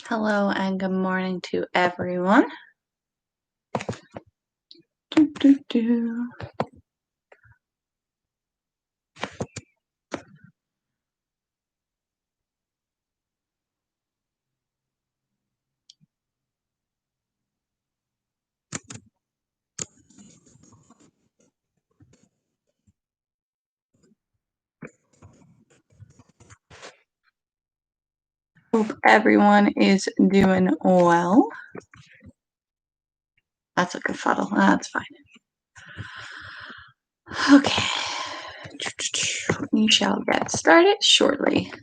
Hello and good morning to everyone. Hope everyone is doing well. That's a good fuddle. That's fine. Okay. We shall get started shortly.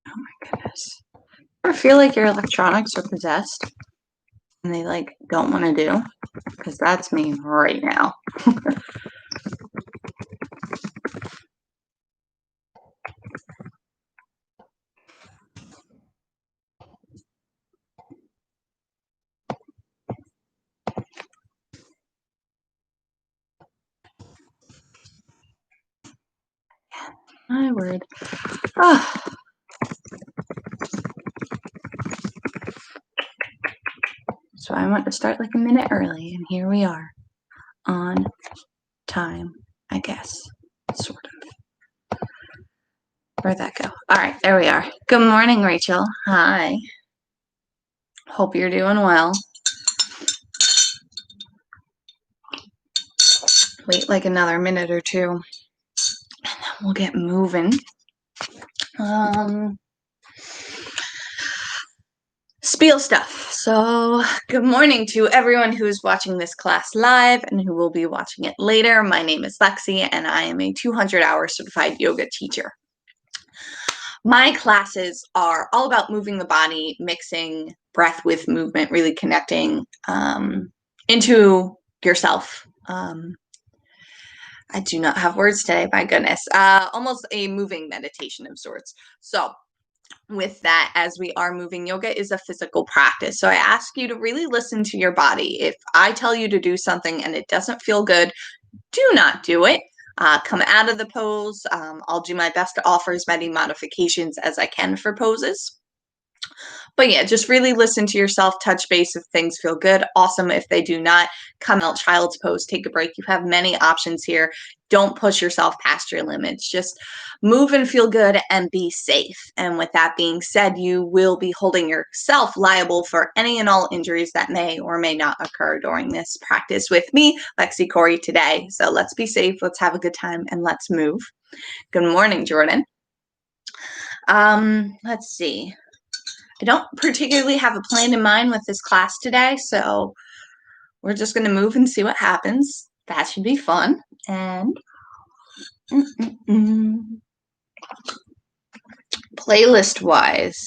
Oh my goodness. Ever feel like your electronics are possessed and they don't want to do? Because that's me right now. My word. Oh. So I want to start like a minute early, and here we are on time, I guess, sort of. Where'd that go? All right, there we are. Good morning, Rachel. Hi. Hope you're doing well. Wait like another minute or two, and then we'll get moving. Spiel stuff. So good morning to everyone who is watching this class live and who will be watching it later. My name is Lexi, and I am a 200-hour certified yoga teacher. My classes are all about moving the body, mixing breath with movement, really connecting into yourself. I do not have words today, my goodness. Almost a moving meditation of sorts. So with that, as we are moving, yoga is a physical practice. So I ask you to really listen to your body. If I tell you to do something and it doesn't feel good, do not do it. Come out of the pose. I'll do my best to offer as many modifications as I can for poses. But yeah, just really listen to yourself, touch base if things feel good. Awesome. If they do not, come out child's pose, take a break. You have many options here. Don't push yourself past your limits. Just move and feel good and be safe. And with that being said, you will be holding yourself liable for any and all injuries that may or may not occur during this practice with me, Lexi Corey, today. So let's be safe, let's have a good time, and let's move. Good morning, Jordan. Let's see. I don't particularly have a plan in mind with this class today, so we're just going to move and see what happens. That should be fun. And playlist-wise,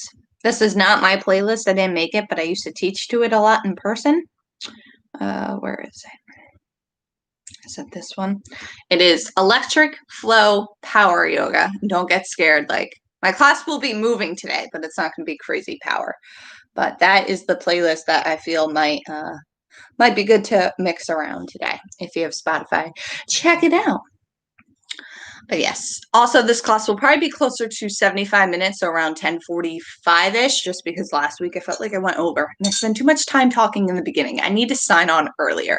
this is not my playlist. I didn't make it, but I used to teach to it a lot in person. Where is it? Is it this one? It is Electric Flow Power Yoga. Don't get scared. My class will be moving today, but it's not going to be crazy power. But that is the playlist that I feel might be good to mix around today. If you have Spotify, check it out. But yes, also this class will probably be closer to 75 minutes, so around 10:45-ish, just because last week I felt like I went over and I spent too much time talking in the beginning. I need to sign on earlier.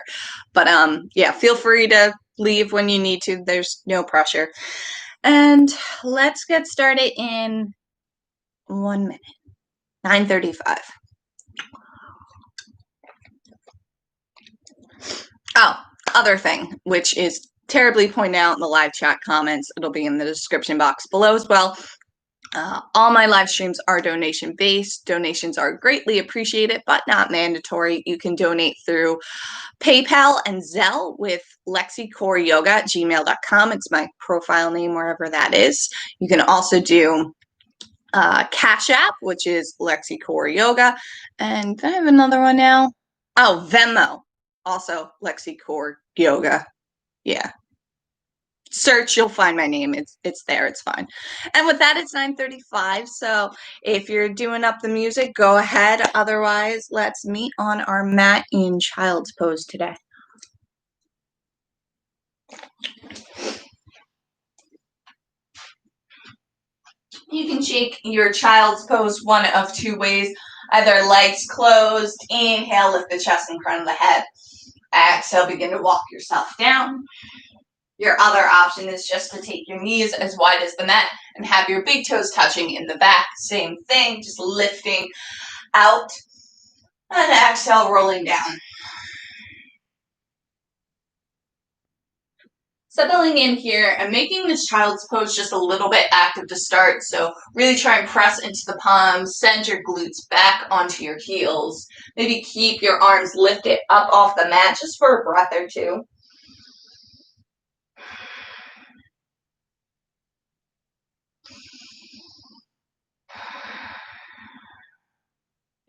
But yeah, feel free to leave when you need to. There's no pressure. And let's get started in 1 minute. 9:35. Oh, other thing, which is terribly pointed out in the live chat comments. It'll be in the description box below as well. All my live streams are donation-based. Donations are greatly appreciated, but not mandatory. You can donate through PayPal and Zelle with Lexiecoreyoga@gmail.com. It's my profile name, wherever that is. You can also do cashapp, which is Lexiecoreyoga. And I have another one now. Oh, Venmo. Also Lexiecoreyoga. Yeah. search, you'll find my name. It's there. It's fine. And with that, it's 9:35. So if you're doing up the music, go ahead. Otherwise, let's meet on our mat in child's pose today. You can shake your child's pose one of two ways, either legs closed, inhale, lift the chest in front of the head. Exhale, begin to walk yourself down. Your other option is just to take your knees as wide as the mat and have your big toes touching in the back. Same thing, just lifting out and exhale, rolling down. Settling in here and making this child's pose just a little bit active to start. So really try and press into the palms, send your glutes back onto your heels. Maybe keep your arms lifted up off the mat just for a breath or two.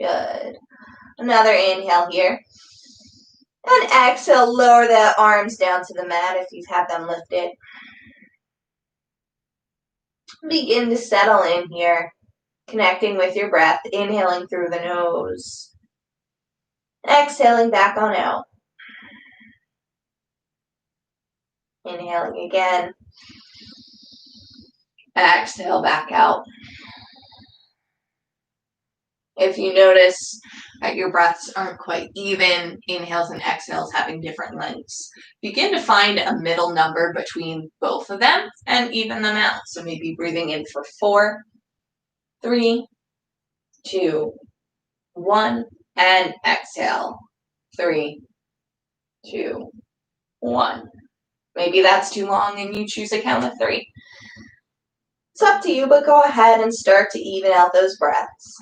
Good. Another inhale here. And exhale, lower the arms down to the mat if you've had them lifted. Begin to settle in here, connecting with your breath, inhaling through the nose. Exhaling back on out. Inhaling again. Exhale back out. If you notice that your breaths aren't quite even, inhales and exhales having different lengths, begin to find a middle number between both of them and even them out. So maybe breathing in for 4, 3, 2, 1, and exhale. 3, 2, 1. Maybe that's too long and you choose a count of 3. It's up to you, but go ahead and start to even out those breaths.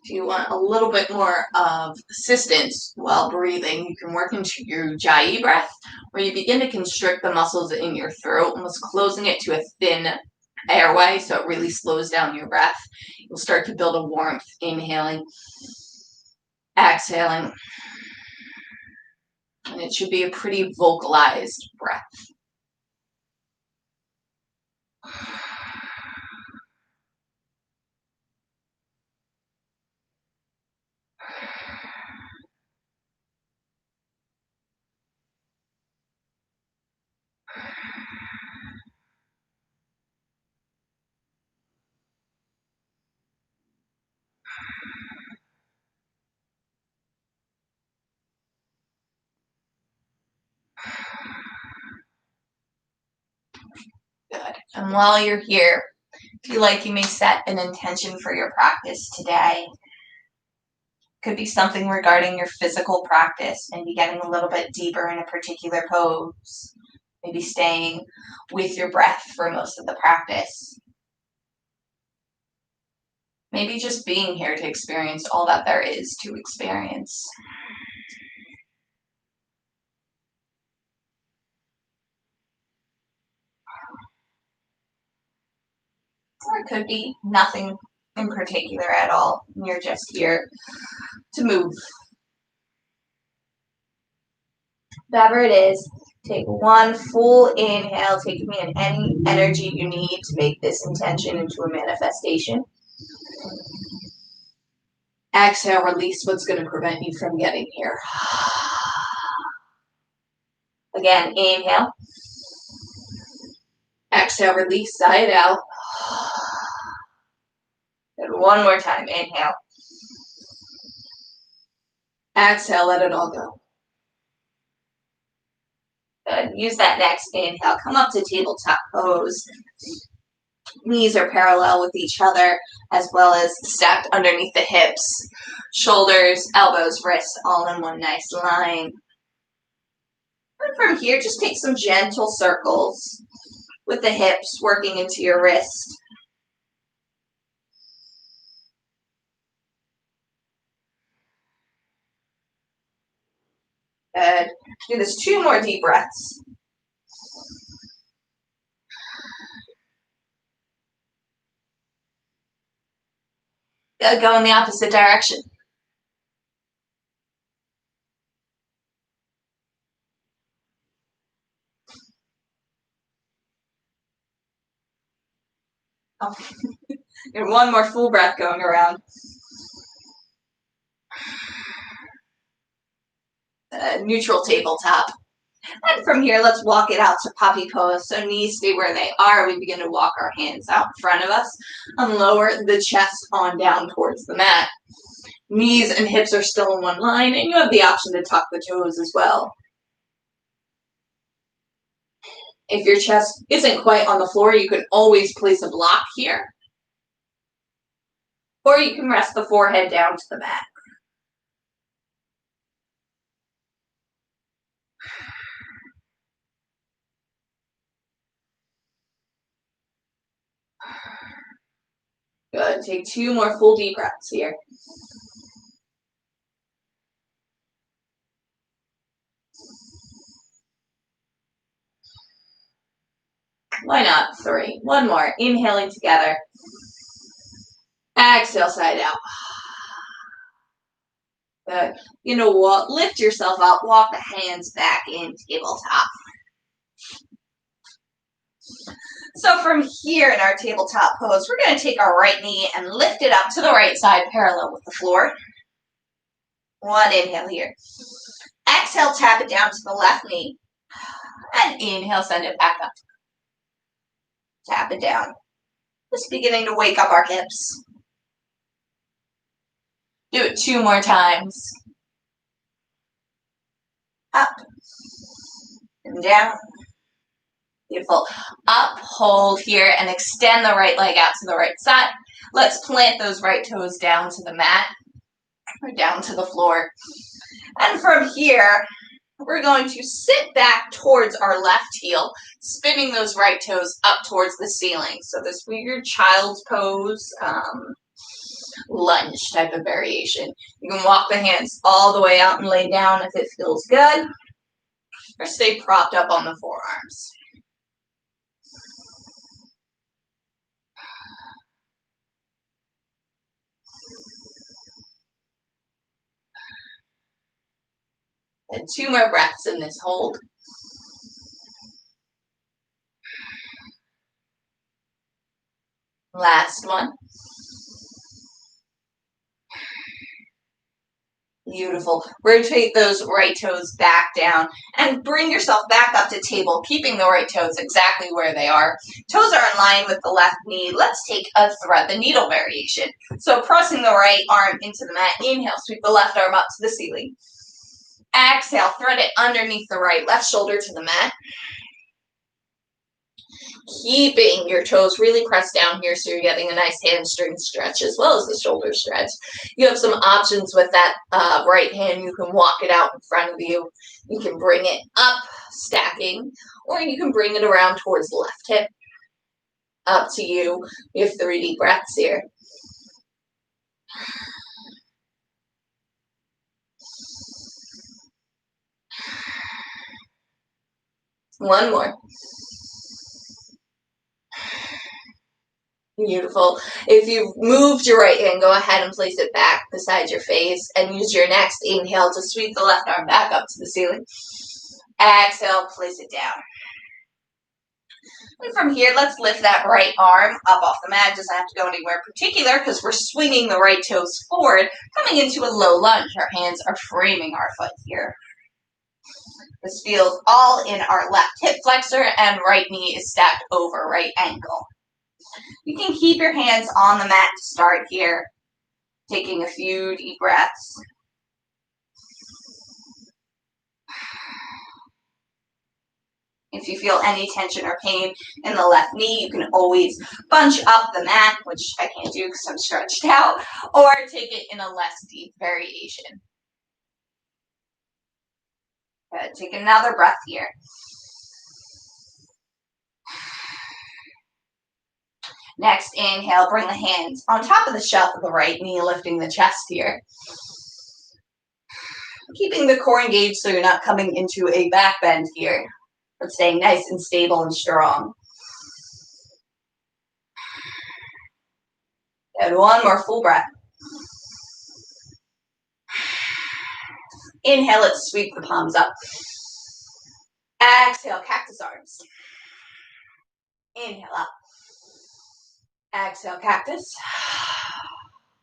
If you want a little bit more of assistance while breathing, you can work into your Ujjayi breath, where you begin to constrict the muscles in your throat, almost closing it to a thin airway, so it really slows down your breath. You'll start to build a warmth, inhaling, exhaling, and it should be a pretty vocalized breath. Good. And while you're here, if you like, you may set an intention for your practice today. Could be something regarding your physical practice, maybe getting a little bit deeper in a particular pose, maybe staying with your breath for most of the practice. Maybe just being here to experience all that there is to experience. Or it could be nothing in particular at all. You're just here to move. Whatever it is, take one full inhale, taking in any energy you need to make this intention into a manifestation. Exhale, release what's going to prevent you from getting here. Again, inhale. Exhale, release, sigh it out. And one more time, inhale. Exhale, let it all go. Good. Use that next inhale. Come up to tabletop pose. Knees are parallel with each other, as well as stacked underneath the hips. Shoulders, elbows, wrists, all in one nice line. And from here, just take some gentle circles with the hips working into your wrist. Good. Do this 2 more deep breaths. Go in the opposite direction. Oh. And one more full breath going around. Neutral tabletop. And from here, let's walk it out to puppy pose. So knees stay where they are. We begin to walk our hands out in front of us and lower the chest on down towards the mat. Knees and hips are still in one line, and you have the option to tuck the toes as well. If your chest isn't quite on the floor, you can always place a block here. Or you can rest the forehead down to the mat. Good. Take 2 more full deep breaths here. Why not? 3. One more. Inhaling together. Exhale, side out. Good. You know what? Lift yourself up. Walk the hands back in tabletop. So from here in our tabletop pose, we're going to take our right knee and lift it up to the right side parallel with the floor. One inhale here. Exhale, tap it down to the left knee. And inhale, send it back up. Tap it down. Just beginning to wake up our hips. Do it 2 more times. Up and down. Beautiful. Up, hold here, and extend the right leg out to the right side. Let's plant those right toes down to the mat or down to the floor. And from here, we're going to sit back towards our left heel, spinning those right toes up towards the ceiling. So this weird child's pose, lunge type of variation. You can walk the hands all the way out and lay down if it feels good, or stay propped up on the forearms. And 2 more breaths in this hold. Last one. Beautiful. Rotate those right toes back down and bring yourself back up to table, keeping the right toes exactly where they are. Toes are in line with the left knee. Let's take a thread the needle variation. So pressing the right arm into the mat. Inhale, sweep the left arm up to the ceiling. Exhale, thread it underneath the right, left shoulder to the mat. Keeping your toes really pressed down here so you're getting a nice hamstring stretch as well as the shoulder stretch. You have some options with that right hand. You can walk it out in front of you. You can bring it up, stacking, or you can bring it around towards the left hip. Up to you. We have 3 deep breaths here. One more. Beautiful. If you've moved your right hand, go ahead and place it back beside your face and use your next inhale to sweep the left arm back up to the ceiling. Exhale, place it down. And from here, let's lift that right arm up off the mat. It doesn't have to go anywhere particular because we're swinging the right toes forward, coming into a low lunge. Our hands are framing our foot here. This feels all in our left hip flexor and right knee is stacked over right ankle. You can keep your hands on the mat to start here, taking a few deep breaths. If you feel any tension or pain in the left knee, you can always bunch up the mat, which I can't do because I'm stretched out, or take it in a less deep variation. Good. Take another breath here. Next, inhale, bring the hands on top of the shelf of the right knee, lifting the chest here. Keeping the core engaged so you're not coming into a back bend here, but staying nice and stable and strong. And one more full breath. Inhale, let's sweep the palms up. Exhale, cactus arms. Inhale up. Exhale, cactus.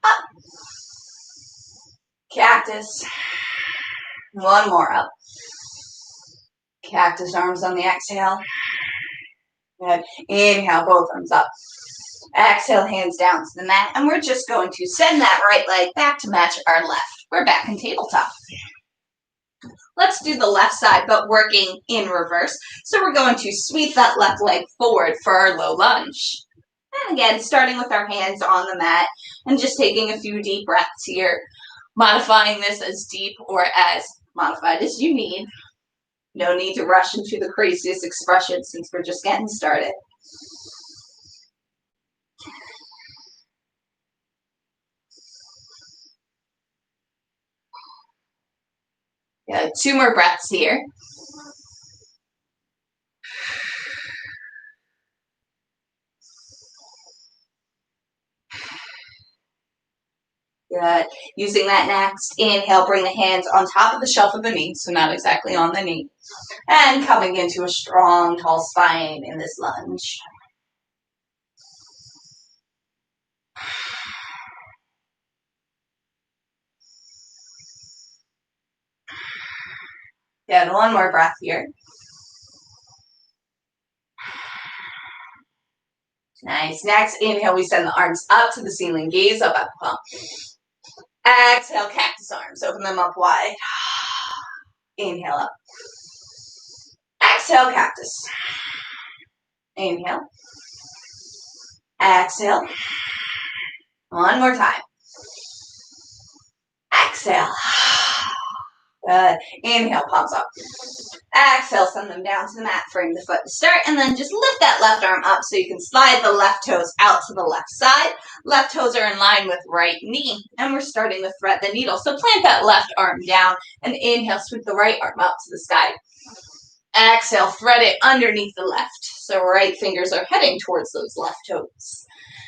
Up. Cactus. One more up. Cactus arms on the exhale. Good. Inhale, both arms up. Exhale, hands down to the mat. And we're just going to send that right leg back to match our left. We're back in tabletop. Let's do the left side, but working in reverse. So we're going to sweep that left leg forward for our low lunge. And again, starting with our hands on the mat and just taking a few deep breaths here, modifying this as deep or as modified as you need. No need to rush into the craziest expression since we're just getting started. Yeah, 2 more breaths here. Good. Using that next inhale, bring the hands on top of the shelf of the knee, so not exactly on the knee. And coming into a strong, tall spine in this lunge. Good. 1 more breath here. Nice. Next inhale, we send the arms up to the ceiling, gaze up at the palm. Exhale, cactus arms, open them up wide. Inhale up. Exhale, cactus. Inhale. Exhale. 1 more time. Exhale. Good. Inhale, palms up. Exhale, send them down to the mat, frame the foot to start, and then just lift that left arm up so you can slide the left toes out to the left side. Left toes are in line with right knee, and we're starting to thread the needle. So plant that left arm down, and inhale, sweep the right arm up to the sky. Exhale, thread it underneath the left, so right fingers are heading towards those left toes.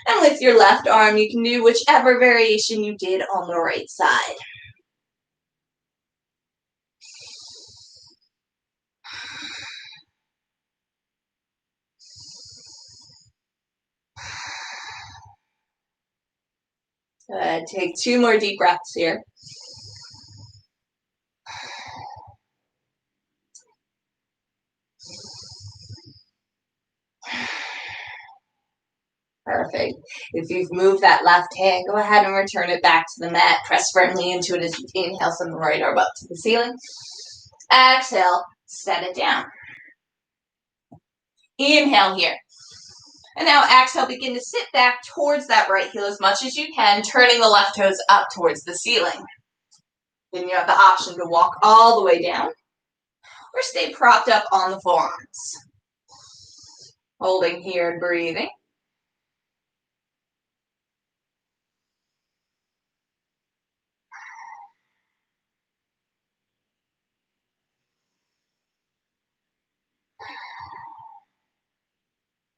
And with your left arm, you can do whichever variation you did on the right side. Good. Take 2 more deep breaths here. Perfect. If you've moved that left hand, go ahead and return it back to the mat. Press firmly into it as you inhale, send the right arm up to the ceiling. Exhale, set it down. Inhale here. And now exhale, begin to sit back towards that right heel as much as you can, turning the left toes up towards the ceiling. Then you have the option to walk all the way down or stay propped up on the forearms. Holding here and breathing.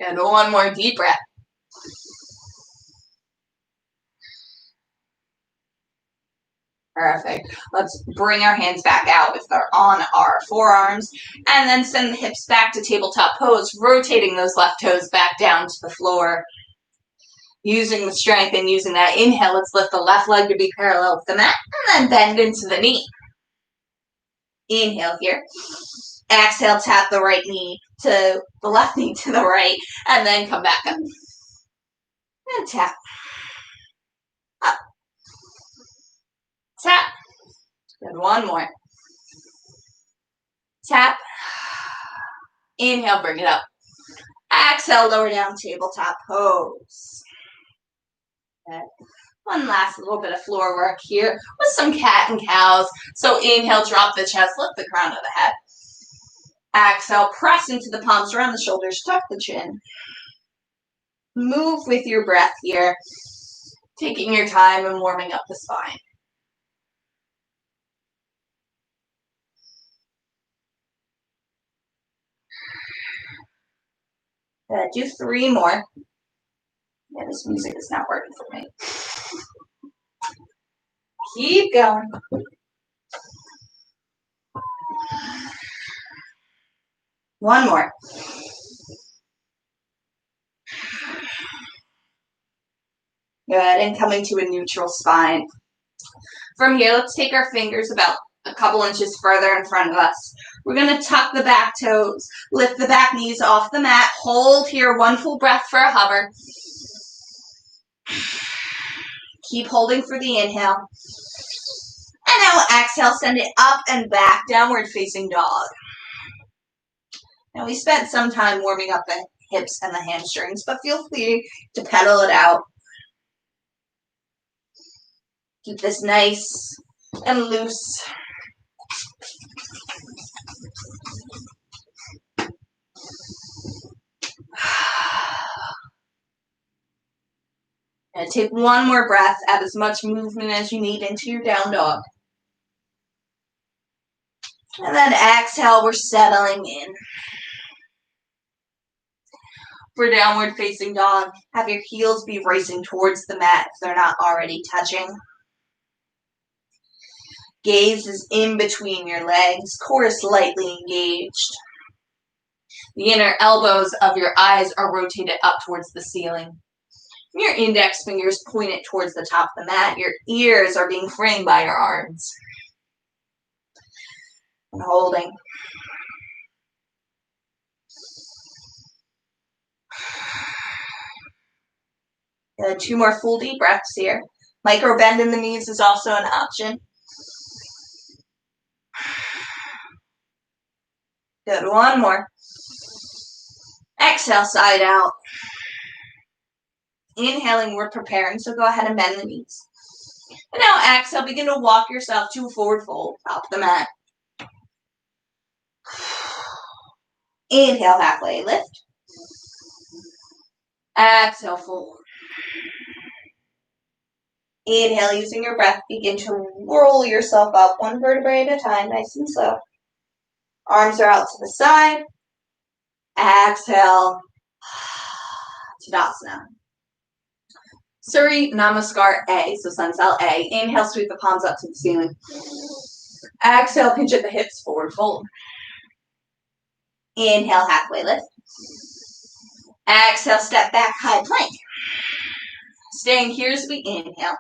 And 1 more deep breath. Perfect. Let's bring our hands back out if they're on our forearms, and then send the hips back to tabletop pose, rotating those left toes back down to the floor. Using the strength and using that inhale, let's lift the left leg to be parallel with the mat, and then bend into the knee. Inhale here. Exhale, tap the right knee to the left knee to the right, and then come back up. And tap. Up. Tap. Good. 1 more. Tap. Inhale, bring it up. Exhale, lower down, tabletop pose. Okay. 1 last little bit of floor work here with some cat and cows. So inhale, drop the chest, lift the crown of the head. Exhale, press into the palms around the shoulders, tuck the chin. Move with your breath here, taking your time and warming up the spine. Good. Do 3 more. Yeah, this music is not working for me. Keep going. One more. Good, and coming to a neutral spine. From here, let's take our fingers about a couple inches further in front of us. We're going to tuck the back toes, lift the back knees off the mat, hold here, one full breath for a hover. Keep holding for the inhale. And now exhale, send it up and back, downward facing dog. Now we spent some time warming up the hips and the hamstrings, but feel free to pedal it out. Keep this nice and loose. And take one more breath, add as much movement as you need into your down dog. And then exhale, we're settling in. For downward facing dog, have your heels be racing towards the mat if they're not already touching. Gaze is in between your legs, core slightly engaged. The inner elbows of your eyes are rotated up towards the ceiling. Your index fingers pointed towards the top of the mat. Your ears are being framed by your arms. And holding. Good. 2 more full deep breaths here. Micro bend in the knees is also an option. Good. 1 more. Exhale, side out. Inhaling, we're preparing, so go ahead and bend the knees. And now exhale, begin to walk yourself to a forward fold, top of the mat. Inhale, halfway lift. Exhale, fold. Inhale, using your breath, begin to roll yourself up 1 vertebrae at a time, nice and slow. Arms are out to the side. Exhale, Tadasana. Surya Namaskar A, so Sun Cell A. Inhale, sweep the palms up to the ceiling. Exhale, pinch at the hips, forward fold. Inhale, halfway lift. Exhale, step back, high plank. Staying here as we inhale.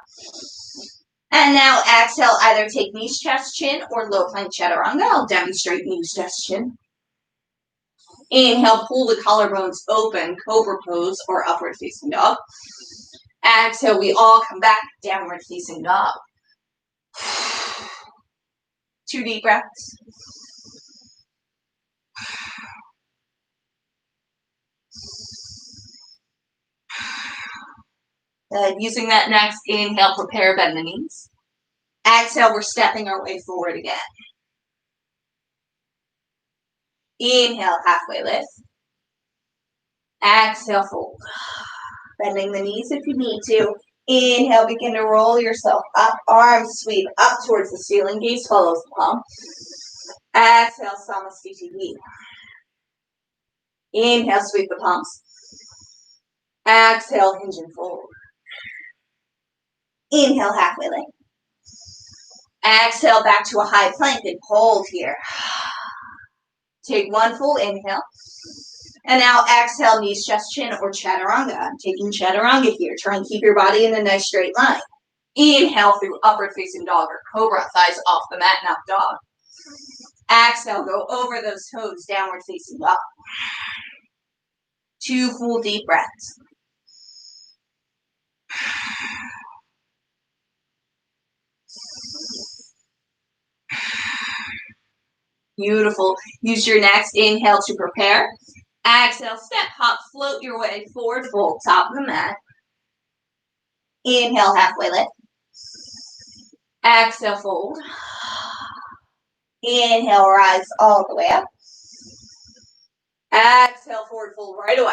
And now exhale, either take knees, chest, chin, or low plank chaturanga. I'll demonstrate knees, chest, chin. Inhale, pull the collarbones open, cobra pose, or upward facing dog. Exhale, we all come back, downward facing dog. 2 deep breaths. Using that next inhale, prepare, bend the knees. Exhale, we're stepping our way forward again. Inhale, halfway lift. Exhale, fold. Bending the knees if you need to. Inhale, begin to roll yourself up. Arms sweep up towards the ceiling. Gaze follows the palm. Exhale, Samasthiti. Inhale, sweep the palms. Exhale, hinge and fold. Inhale, halfway lift. Exhale, back to a high plank and hold here. Take 1 full inhale. And now exhale, knees, chest, chin, or chaturanga. I'm taking chaturanga here. Try and keep your body in a nice straight line. Inhale through upward facing dog or cobra, thighs off the mat, now dog. Exhale, go over those toes, downward facing dog. 2 full deep breaths. Beautiful. Use your next inhale to prepare. Exhale, step, hop, float your way forward, fold, top of the mat. Inhale, halfway lift. Exhale, fold. Inhale, rise all the way up. Exhale, forward fold right away.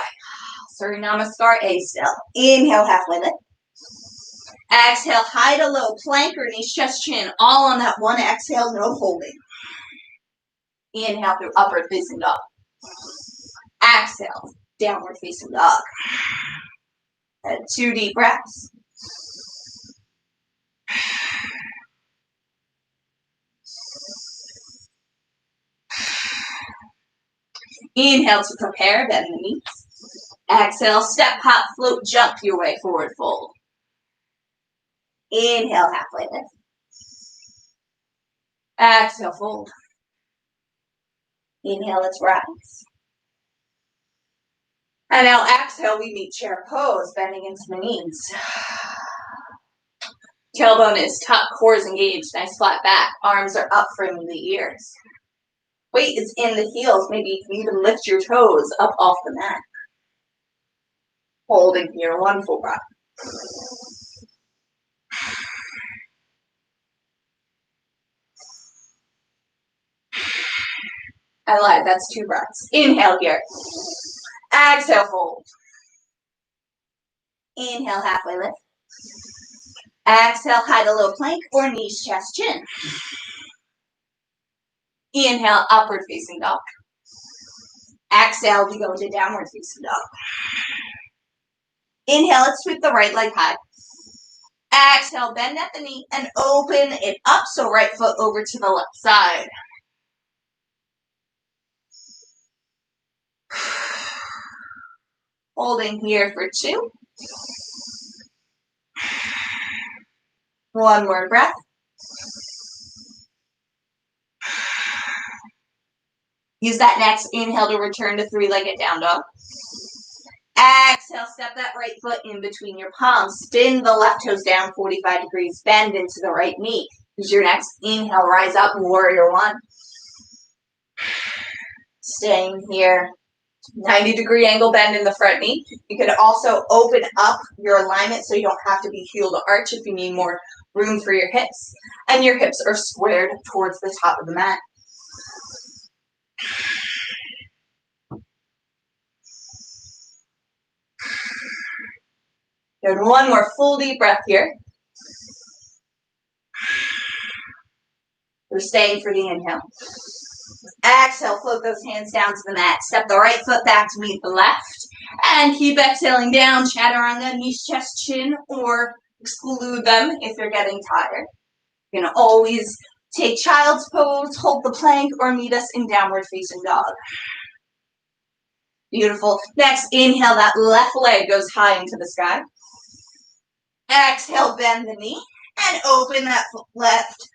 Surya Namaskar A still. Inhale, halfway lift. Exhale, high to low, plank or knees, chest, chin, all on that one exhale, no holding. Inhale through upward facing dog. Exhale, downward facing dog. And 2 deep breaths. Inhale to prepare, bend the knees. Exhale, step, hop, float, jump your way forward fold. Inhale, halfway lift. Exhale, fold. Inhale, let's rise. And now exhale, we meet chair pose, bending into the knees. Tailbone is tucked, core is engaged, nice flat back. Arms are up, framing the ears. Weight is in the heels. Maybe you can even lift your toes up off the mat. Holding here, one full breath. I lied, that's 2 breaths. Inhale here. Exhale, fold. Inhale, halfway lift. Exhale, hide a low plank or knees, chest, chin. Inhale, upward facing dog. Exhale, we go into downward facing dog. Inhale, let's sweep the right leg high. Exhale, bend at the knee and open it up, so right foot over to the left side. Holding here for 2. One more breath. Use that next inhale to return to 3-legged down dog. Exhale, step that right foot in between your palms. Spin the left toes down 45 degrees. Bend into the right knee. Use your next inhale, rise up, warrior 1. Staying here. 90-degree angle bend in the front knee. You can also open up your alignment so you don't have to be heel to arch if you need more room for your hips. And your hips are squared towards the top of the mat. Good. One more full deep breath here. We're staying for the inhale. Exhale, float those hands down to the mat. Step the right foot back to meet the left. And keep exhaling down, Chaturanga, knees, chest, chin, or exclude them if you're getting tired. You can always take child's pose, hold the plank, or meet us in downward facing dog. Beautiful. Next, inhale, that left leg goes high into the sky. Exhale, bend the knee, and open that left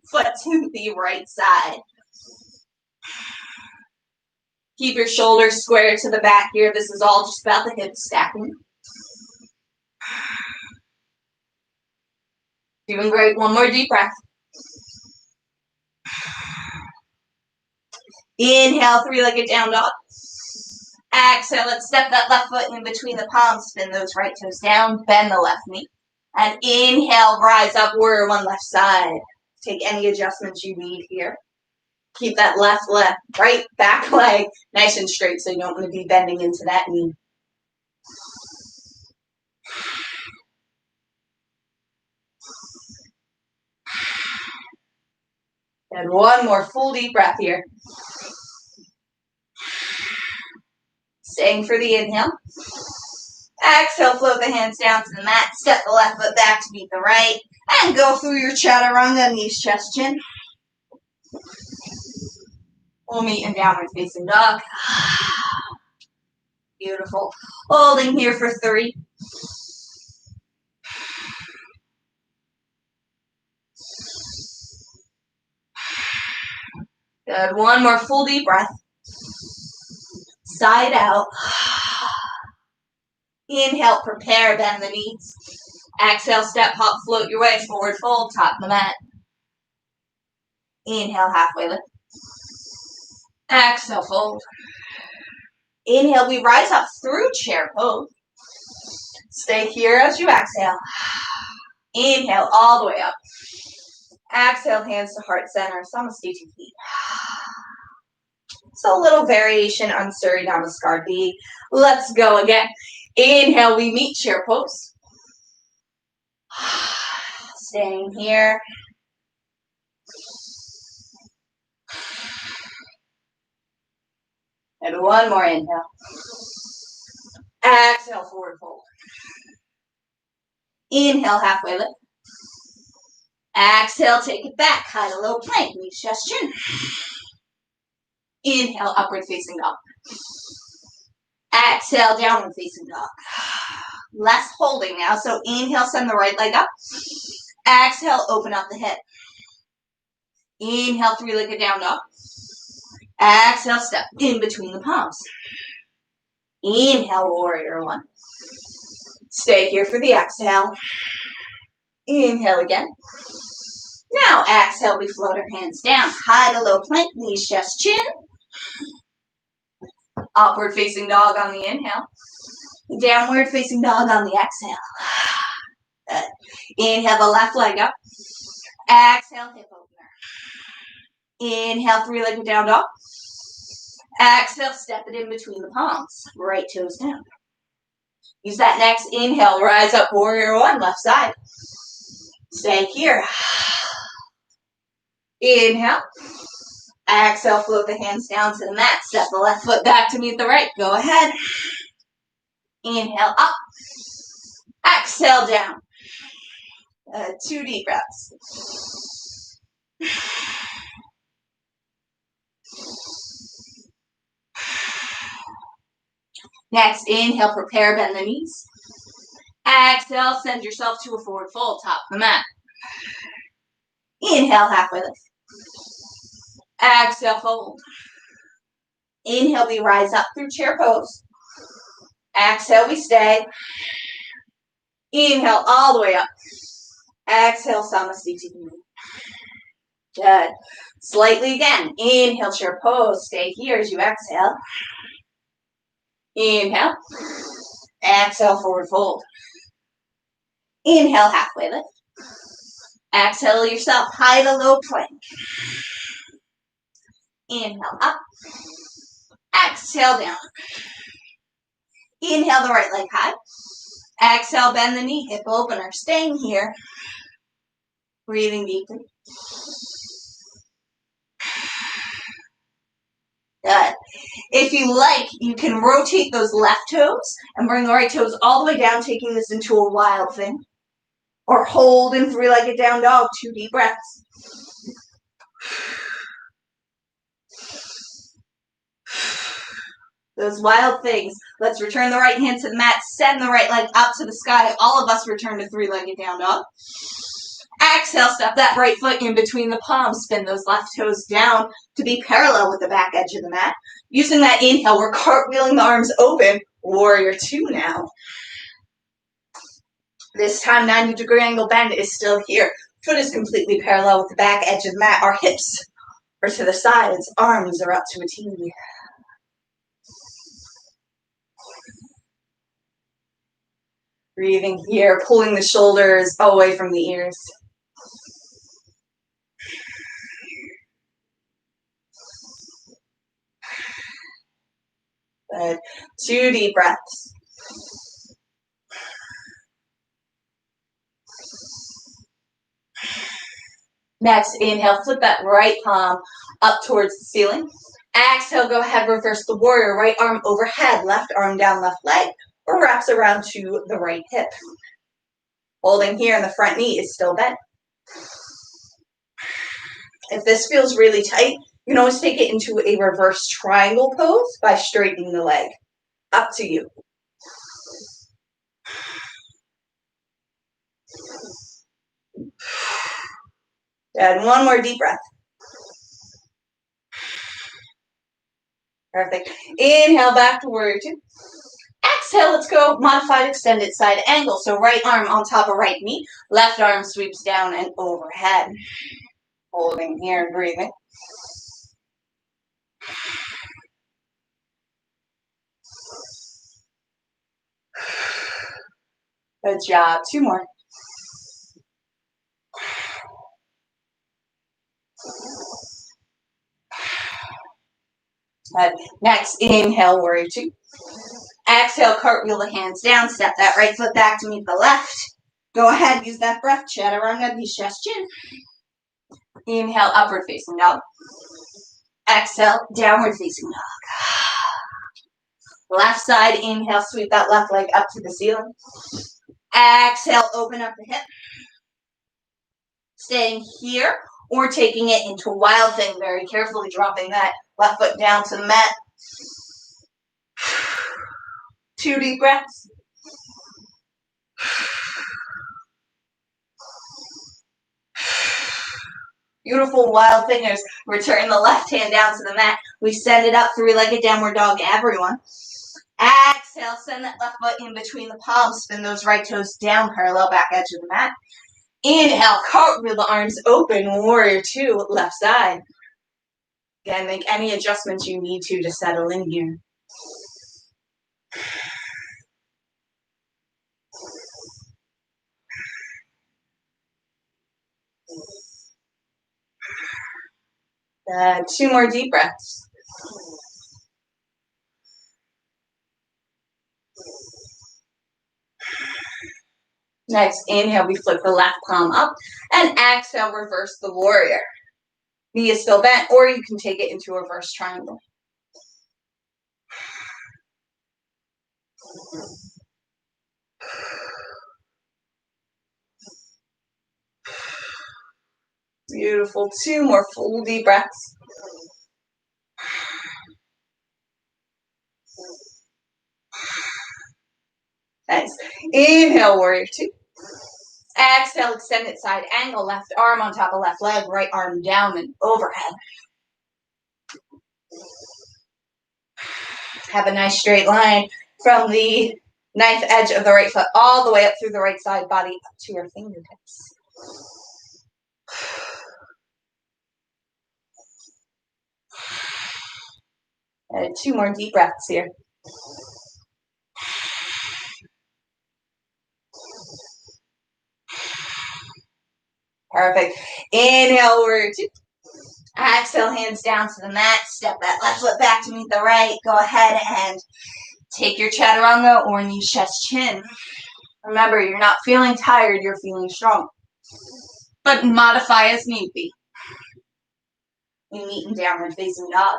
foot to the right side. Keep your shoulders square to the back here. This is all just about the hips stacking. Doing great. One more deep breath. Inhale, 3-legged down dog. Exhale, let's step that left foot in between the palms. Spin those right toes down. Bend the left knee. And inhale, rise up, warrior 1, left side. Take any adjustments you need here. Keep that right back leg nice and straight so you don't want to be bending into that knee. And one more full deep breath here. Staying for the inhale. Exhale, float the hands down to the mat. Step the left foot back to meet the right. And go through your Chaturanga, knees, chest, chin. We'll meet in downward facing dog. Beautiful. Holding here for 3. Good. One more full deep breath. Side out. Inhale, prepare, bend the knees. Exhale, step, hop, float your way forward, fold, top of the mat. Inhale, halfway lift. Exhale, fold. Inhale, we rise up through chair pose. Stay here as you exhale. Inhale, all the way up. Exhale, hands to heart center, Samasthiti feet. So a little variation on Surya Namaskar B. Let's go again. Inhale, we meet chair pose. Staying here. And one more inhale. Exhale, forward fold. Inhale, halfway lift. Exhale, take it back. Hide a low plank, knees, chest, chin. Inhale, upward facing dog. Exhale, downward facing dog. Less holding now. So inhale, send the right leg up. Exhale, open up the hip. Inhale, three-legged down dog. Exhale, step in between the palms. Inhale, warrior one. Stay here for the exhale. Inhale again. Now exhale, we float our hands down. High to low plank, knees, chest, chin. Upward facing dog on the inhale. Downward facing dog on the exhale. Good. Inhale the left leg up. Exhale, hip opener. Inhale, three-legged down dog. Exhale, step it in between the palms. Right toes down. Use that next inhale, rise up, warrior one, left side. Stay here. Inhale. Exhale, float the hands down to the mat. Step the left foot back to meet the right. Go ahead. Inhale up. Exhale down. 2 deep breaths. Next, inhale, prepare, bend the knees. Exhale, send yourself to a forward fold, top of the mat. Inhale, halfway lift. Exhale, fold. Inhale, we rise up through chair pose. Exhale, we stay. Inhale, all the way up. Exhale, Samasthiti. Good. Slightly again. Inhale, chair pose. Stay here as you exhale. Inhale. Exhale, forward fold. Inhale, halfway lift. Exhale yourself, high to low plank. Inhale, up. Exhale, down. Inhale, the right leg high. Exhale, bend the knee, hip opener. Staying here. Breathing deeply. Good. If you like, you can rotate those left toes and bring the right toes all the way down, taking this into a wild thing. Or hold in three-legged down dog, 2 deep breaths. Those wild things. Let's return the right hand to the mat, send the right leg up to the sky. All of us return to three-legged down dog. Exhale, step that right foot in between the palms. Spin those left toes down to be parallel with the back edge of the mat. Using that inhale, we're cartwheeling the arms open. Warrior two now. This time, 90-degree angle bend is still here. Foot is completely parallel with the back edge of the mat. Our hips are to the sides. Arms are up to a T. Breathing here, pulling the shoulders away from the ears. Good. 2 deep breaths. Next, inhale, flip that right palm up towards the ceiling. Exhale, go ahead, reverse the warrior. Right arm overhead, left arm down, left leg, or wraps around to the right hip. Holding here, and the front knee is still bent. If this feels really tight, you can always take it into a reverse triangle pose by straightening the leg. Up to you. And one more deep breath. Perfect. Inhale back to warrior two. Exhale, let's go modified extended side angle. So right arm on top of right knee, left arm sweeps down and overhead. Holding here and breathing. Good job. 2 more. Next, inhale, warrior two. Exhale, cartwheel the hands down. Step that right foot back to meet the left. Go ahead, use that breath. Chaturanga, knees, chest, chin. Inhale, upward facing dog. Exhale, downward facing dog. Left side, inhale, sweep that left leg up to the ceiling. Exhale, open up the hip. Staying here or taking it into a wild thing, very carefully dropping that left foot down to the mat. 2 deep breaths. Beautiful wild fingers. Return the left hand down to the mat. We send it up, 3-legged downward dog, everyone. Exhale, send that left foot in between the palms. Spin those right toes down, parallel back edge of the mat. Inhale, cartwheel the arms open, warrior 2, left side. Again, make any adjustments you need to settle in here. Good. 2 more deep breaths. Next, inhale, we flip the left palm up, and exhale, reverse the warrior. Knee is still bent, or you can take it into a reverse triangle. Beautiful. 2 more full deep breaths. Nice. Inhale, warrior 2. Exhale, extended side angle, left arm on top of left leg, right arm down and overhead. Have a nice straight line from the knife edge of the right foot all the way up through the right side body up to your fingertips. And 2 more deep breaths here. Perfect. Inhale, warrior 2. Exhale, hands down to the mat. Step that left foot back to meet the right. Go ahead and take your Chaturanga or knee, chest, chin. Remember, you're not feeling tired, you're feeling strong. But modify as need be. We meet in downward facing dog.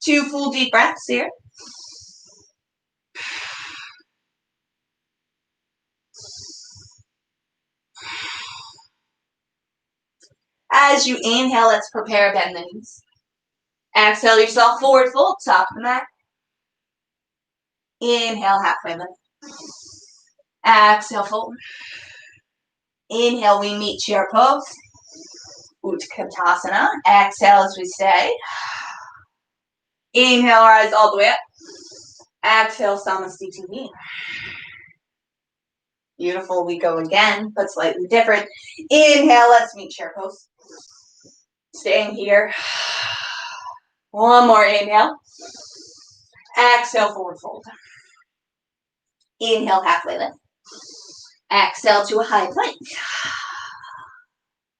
2 full deep breaths here. As you inhale, let's prepare to bend the knees. Exhale yourself forward fold, top of the mat. Inhale, halfway lift. Exhale, fold. Inhale, we meet chair pose. Utkatasana. Exhale as we stay. Inhale, rise all the way up. Exhale, Samasthiti. Beautiful. We go again, but slightly different. Inhale, let's meet chair pose. Staying here. 1 more inhale. Exhale, forward fold. Inhale, halfway lift. Exhale to a high plank.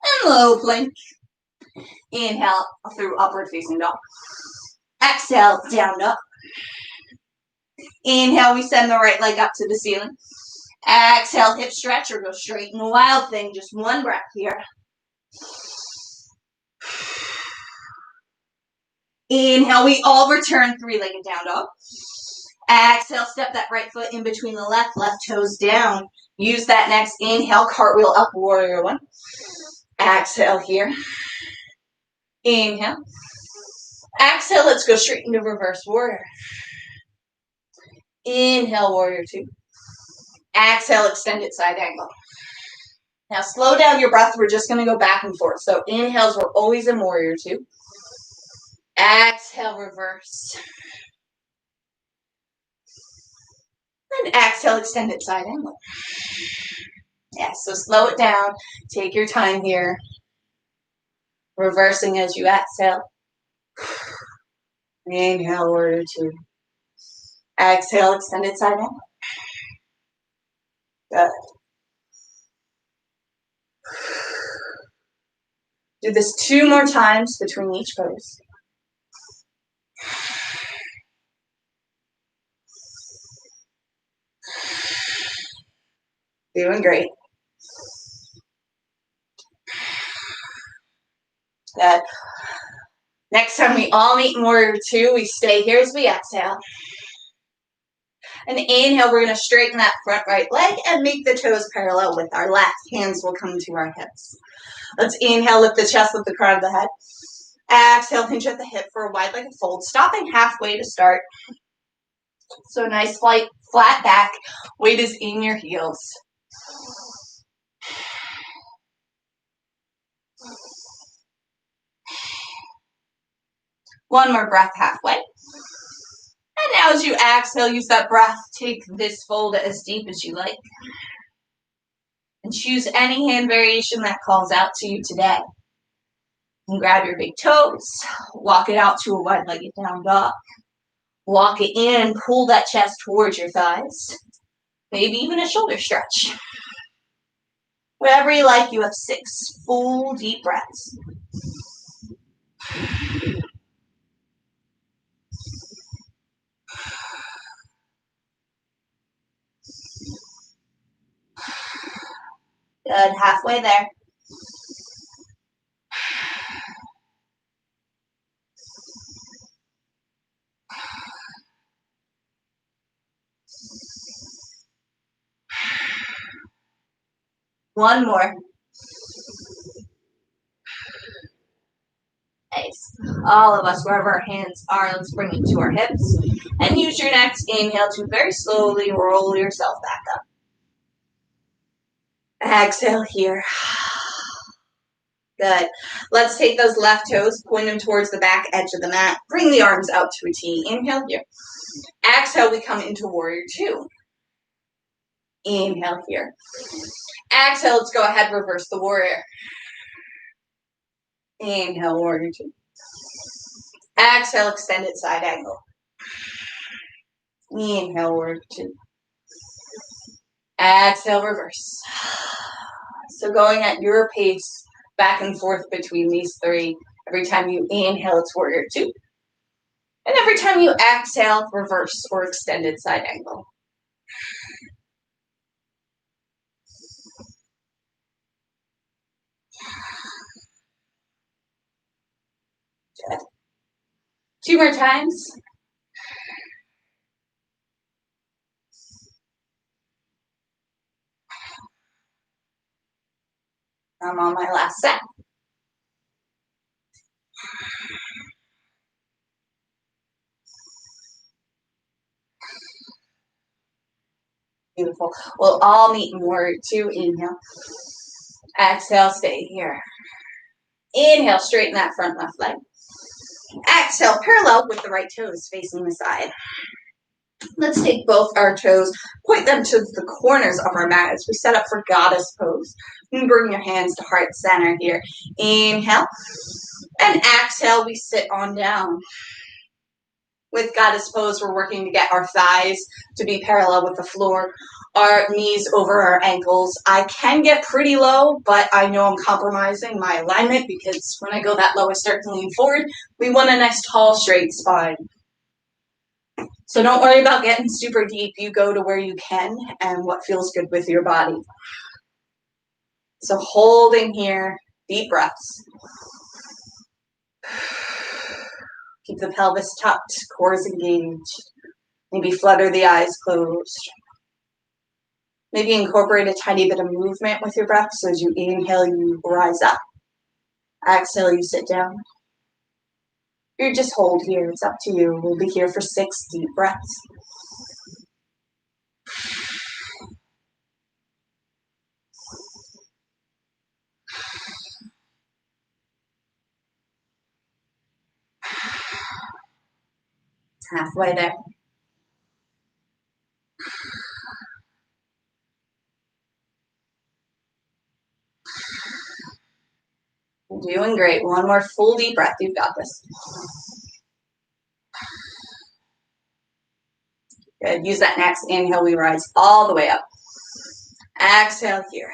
And low plank. Inhale through upward facing dog. Exhale, down dog. Inhale, we send the right leg up to the ceiling. Exhale, hip stretch or go straight in a wild thing. Just 1 breath here. Inhale, we all return 3-legged down dog. Exhale, step that right foot in between the left toes down. Use that next inhale, cartwheel up, warrior 1. Exhale here. Inhale. Exhale, let's go straight into reverse warrior. Inhale, warrior 2. Exhale, extended side angle. Now slow down your breath. We're just going to go back and forth. So inhales, we're always in warrior 2. Exhale, reverse. And exhale, extended side angle. Yes, so slow it down. Take your time here. Reversing as you exhale. Inhale, warrior 2. Exhale, extended side angle. Good. Do this 2 more times between each pose. Doing great. Good. Next time we all meet in warrior 2, we stay here as we exhale. And inhale, we're going to straighten that front right leg and make the toes parallel with our left. Hands will come to our hips. Let's inhale, lift the chest with the crown of the head. Exhale, hinge at the hip for a wide-legged fold, stopping halfway to start. So nice flat back, weight is in your heels. One more breath halfway. And now as you exhale, use that breath, take this fold as deep as you like. And choose any hand variation that calls out to you today. And grab your big toes, walk it out to a wide-legged down dog. Walk it in, pull that chest towards your thighs. Maybe even a shoulder stretch. Whatever you like, you have 6 full deep breaths. Good, halfway there. One more. Nice. All of us, wherever our hands are, let's bring it to our hips. And use your next inhale to very slowly roll yourself back up. Exhale here. Good. Let's take those left toes, point them towards the back edge of the mat. Bring the arms out to a T. Inhale here. Exhale, we come into warrior 2. Inhale here. Exhale, let's go ahead, reverse the warrior. Inhale, warrior 2. Exhale, extended side angle. Inhale, warrior 2. Exhale, reverse. So going at your pace, back and forth between these 3. Every time you inhale, it's warrior 2. And every time you exhale, reverse or extended side angle. Good. 2 more times. I'm on my last set. Beautiful. We'll all meet in warrior 2. Inhale. Exhale, stay here. Inhale, straighten that front left leg. Exhale, parallel with the right toes facing the side. Let's take both our toes, point them to the corners of our mat as we set up for goddess pose. And bring your hands to heart center here. Inhale. And exhale, we sit on down. With goddess pose, we're working to get our thighs to be parallel with the floor, our knees over our ankles. I can get pretty low, but I know I'm compromising my alignment because when I go that low, I start to lean forward. We want a nice, tall, straight spine. So don't worry about getting super deep. You go to where you can and what feels good with your body. So holding here, deep breaths. Keep the pelvis tucked, core is engaged. Maybe flutter the eyes closed. Maybe incorporate a tiny bit of movement with your breath. So as you inhale, you rise up. Exhale, you sit down. You just hold here. It's up to you. We'll be here for 6 deep breaths. Halfway there. You're doing great. One more full deep breath. You've got this. Good. Use that next inhale. We rise all the way up. Exhale here.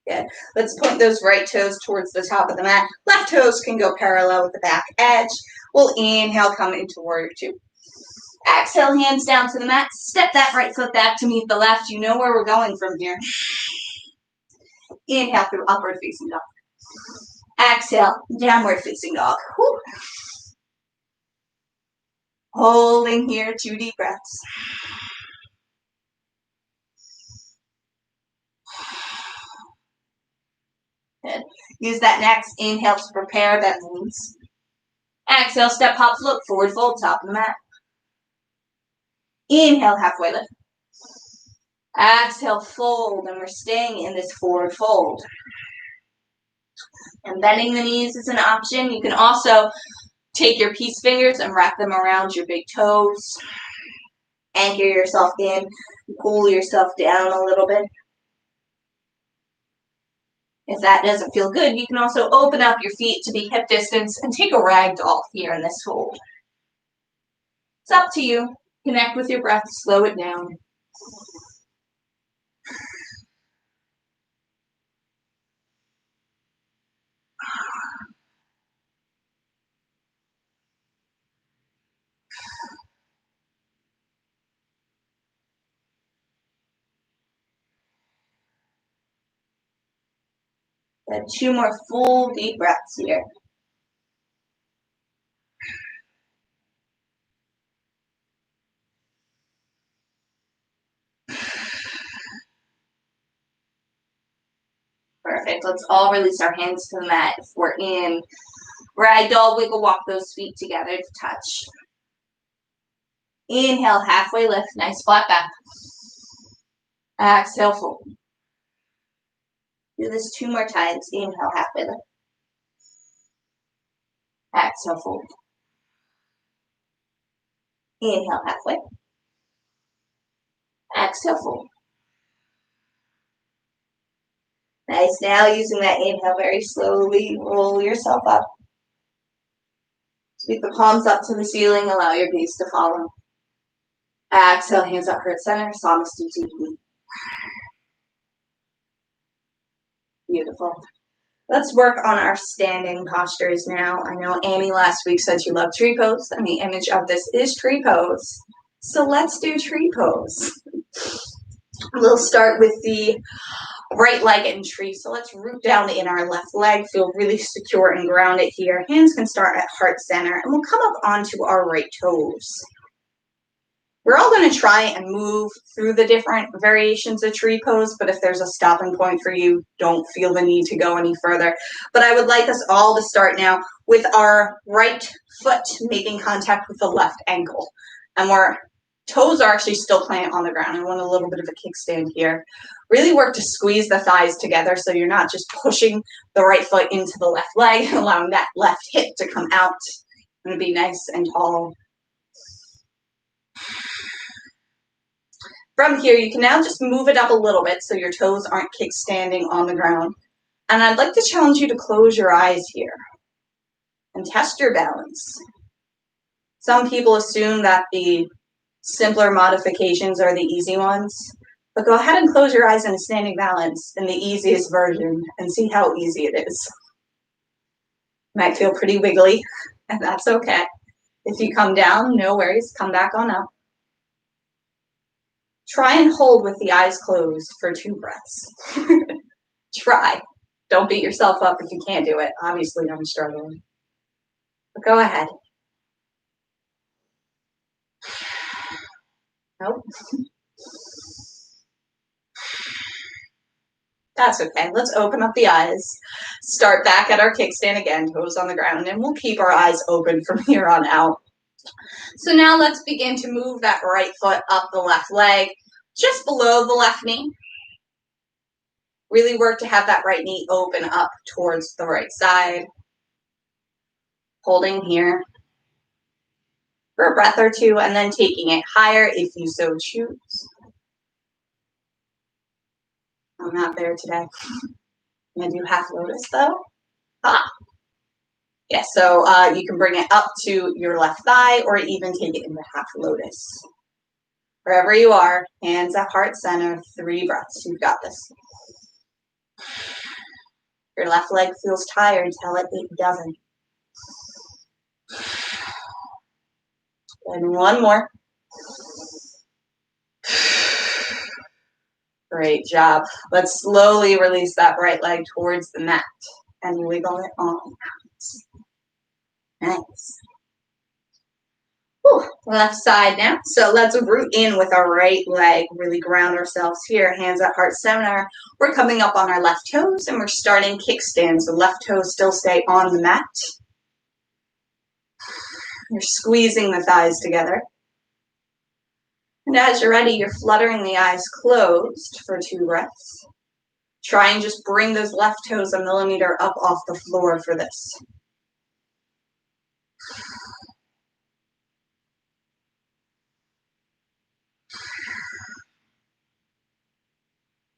Good. Let's point those right toes towards the top of the mat. Left toes can go parallel with the back edge. We'll inhale, come into warrior 2. Exhale, hands down to the mat. Step that right foot back to meet the left. You know where we're going from here. Inhale through upward facing dog. Exhale, downward facing dog. Whew. Holding here, 2 deep breaths. Good. Use that next inhale to prepare, bend the knees. Exhale, step, hop, look, forward fold, top of the mat. Inhale, halfway lift. Exhale, fold, and we're staying in this forward fold. And bending the knees is an option. You can also take your peace fingers and wrap them around your big toes. Anchor yourself in, pull yourself down a little bit. If that doesn't feel good, you can also open up your feet to be hip distance and take a ragdoll here in this hold. It's up to you. Connect with your breath, slow it down. Good. 2 more full deep breaths here. Perfect. Let's all release our hands to the mat. If we're in ragdoll, wiggle walk those feet together to touch. Inhale, halfway lift, nice flat back. Exhale, fold. Do this 2 more times. Inhale, halfway lift. Exhale, fold. Inhale, halfway. Exhale, fold. Nice. Now using that inhale, very slowly roll yourself up. Sweep the palms up to the ceiling. Allow your gaze to follow. Exhale, hands up, heart center. Samasthiti deeply. Beautiful. Let's work on our standing postures now. I know Amy last week said she loved tree pose, and the image of this is tree pose. So let's do tree pose. We'll start with the right leg in tree. So let's root down in our left leg, feel really secure and grounded here. Hands can start at heart center, and we'll come up onto our right toes. We're all going to try and move through the different variations of tree pose, but if there's a stopping point for you, don't feel the need to go any further. But I would like us all to start now with our right foot making contact with the left ankle. And our toes are actually still planted on the ground. I want a little bit of a kickstand here. Really work to squeeze the thighs together so you're not just pushing the right foot into the left leg, allowing that left hip to come out. I'm going to be nice and tall. From here, you can now just move it up a little bit so your toes aren't kickstanding on the ground. And I'd like to challenge you to close your eyes here and test your balance. Some people assume that the simpler modifications are the easy ones, but go ahead and close your eyes in a standing balance in the easiest version and see how easy it is. Might feel pretty wiggly, and that's okay. If you come down, no worries, come back on up. Try and hold with the eyes closed for 2 breaths. Try. Don't beat yourself up if you can't do it. Obviously, I'm struggling. But go ahead. Nope. That's okay. Let's open up the eyes. Start back at our kickstand again, toes on the ground, and we'll keep our eyes open from here on out. So now let's begin to move that right foot up the left leg, just below the left knee. Really work to have that right knee open up towards the right side. Holding here for a breath or 2, and then taking it higher if you so choose. I'm not there today. I'm going to do half lotus though. Yes, so you can bring it up to your left thigh or even take it into half lotus. Wherever you are, hands at heart center, 3 breaths. You've got this. Your left leg feels tired, tell it doesn't. And 1 more. Great job. Let's slowly release that right leg towards the mat and wiggle it on out. Nice. Whew. Left side now. So let's root in with our right leg, really ground ourselves here, hands at heart center. We're coming up on our left toes and we're starting kickstand. So left toes still stay on the mat. You're squeezing the thighs together. And as you're ready, you're fluttering the eyes closed for 2 breaths. Try and just bring those left toes a millimeter up off the floor for this.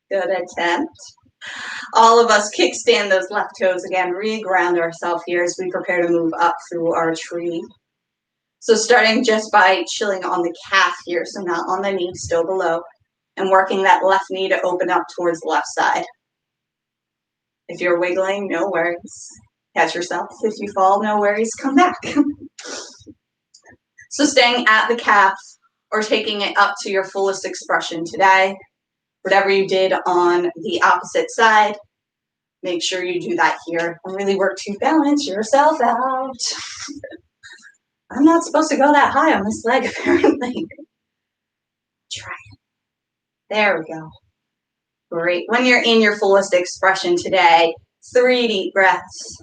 Good attempt. All of us kickstand those left toes again, re-ground ourselves here as we prepare to move up through our tree. So starting just by chilling on the calf here, so not on the knee, still below, and working that left knee to open up towards the left side. If you're wiggling, no worries. Catch yourself. If you fall, no worries, come back. So staying at the calf or taking it up to your fullest expression today. Whatever you did on the opposite side, make sure you do that here and really work to balance yourself out. I'm not supposed to go that high on this leg, apparently. Try it. There we go. Great. When you're in your fullest expression today, 3 deep breaths.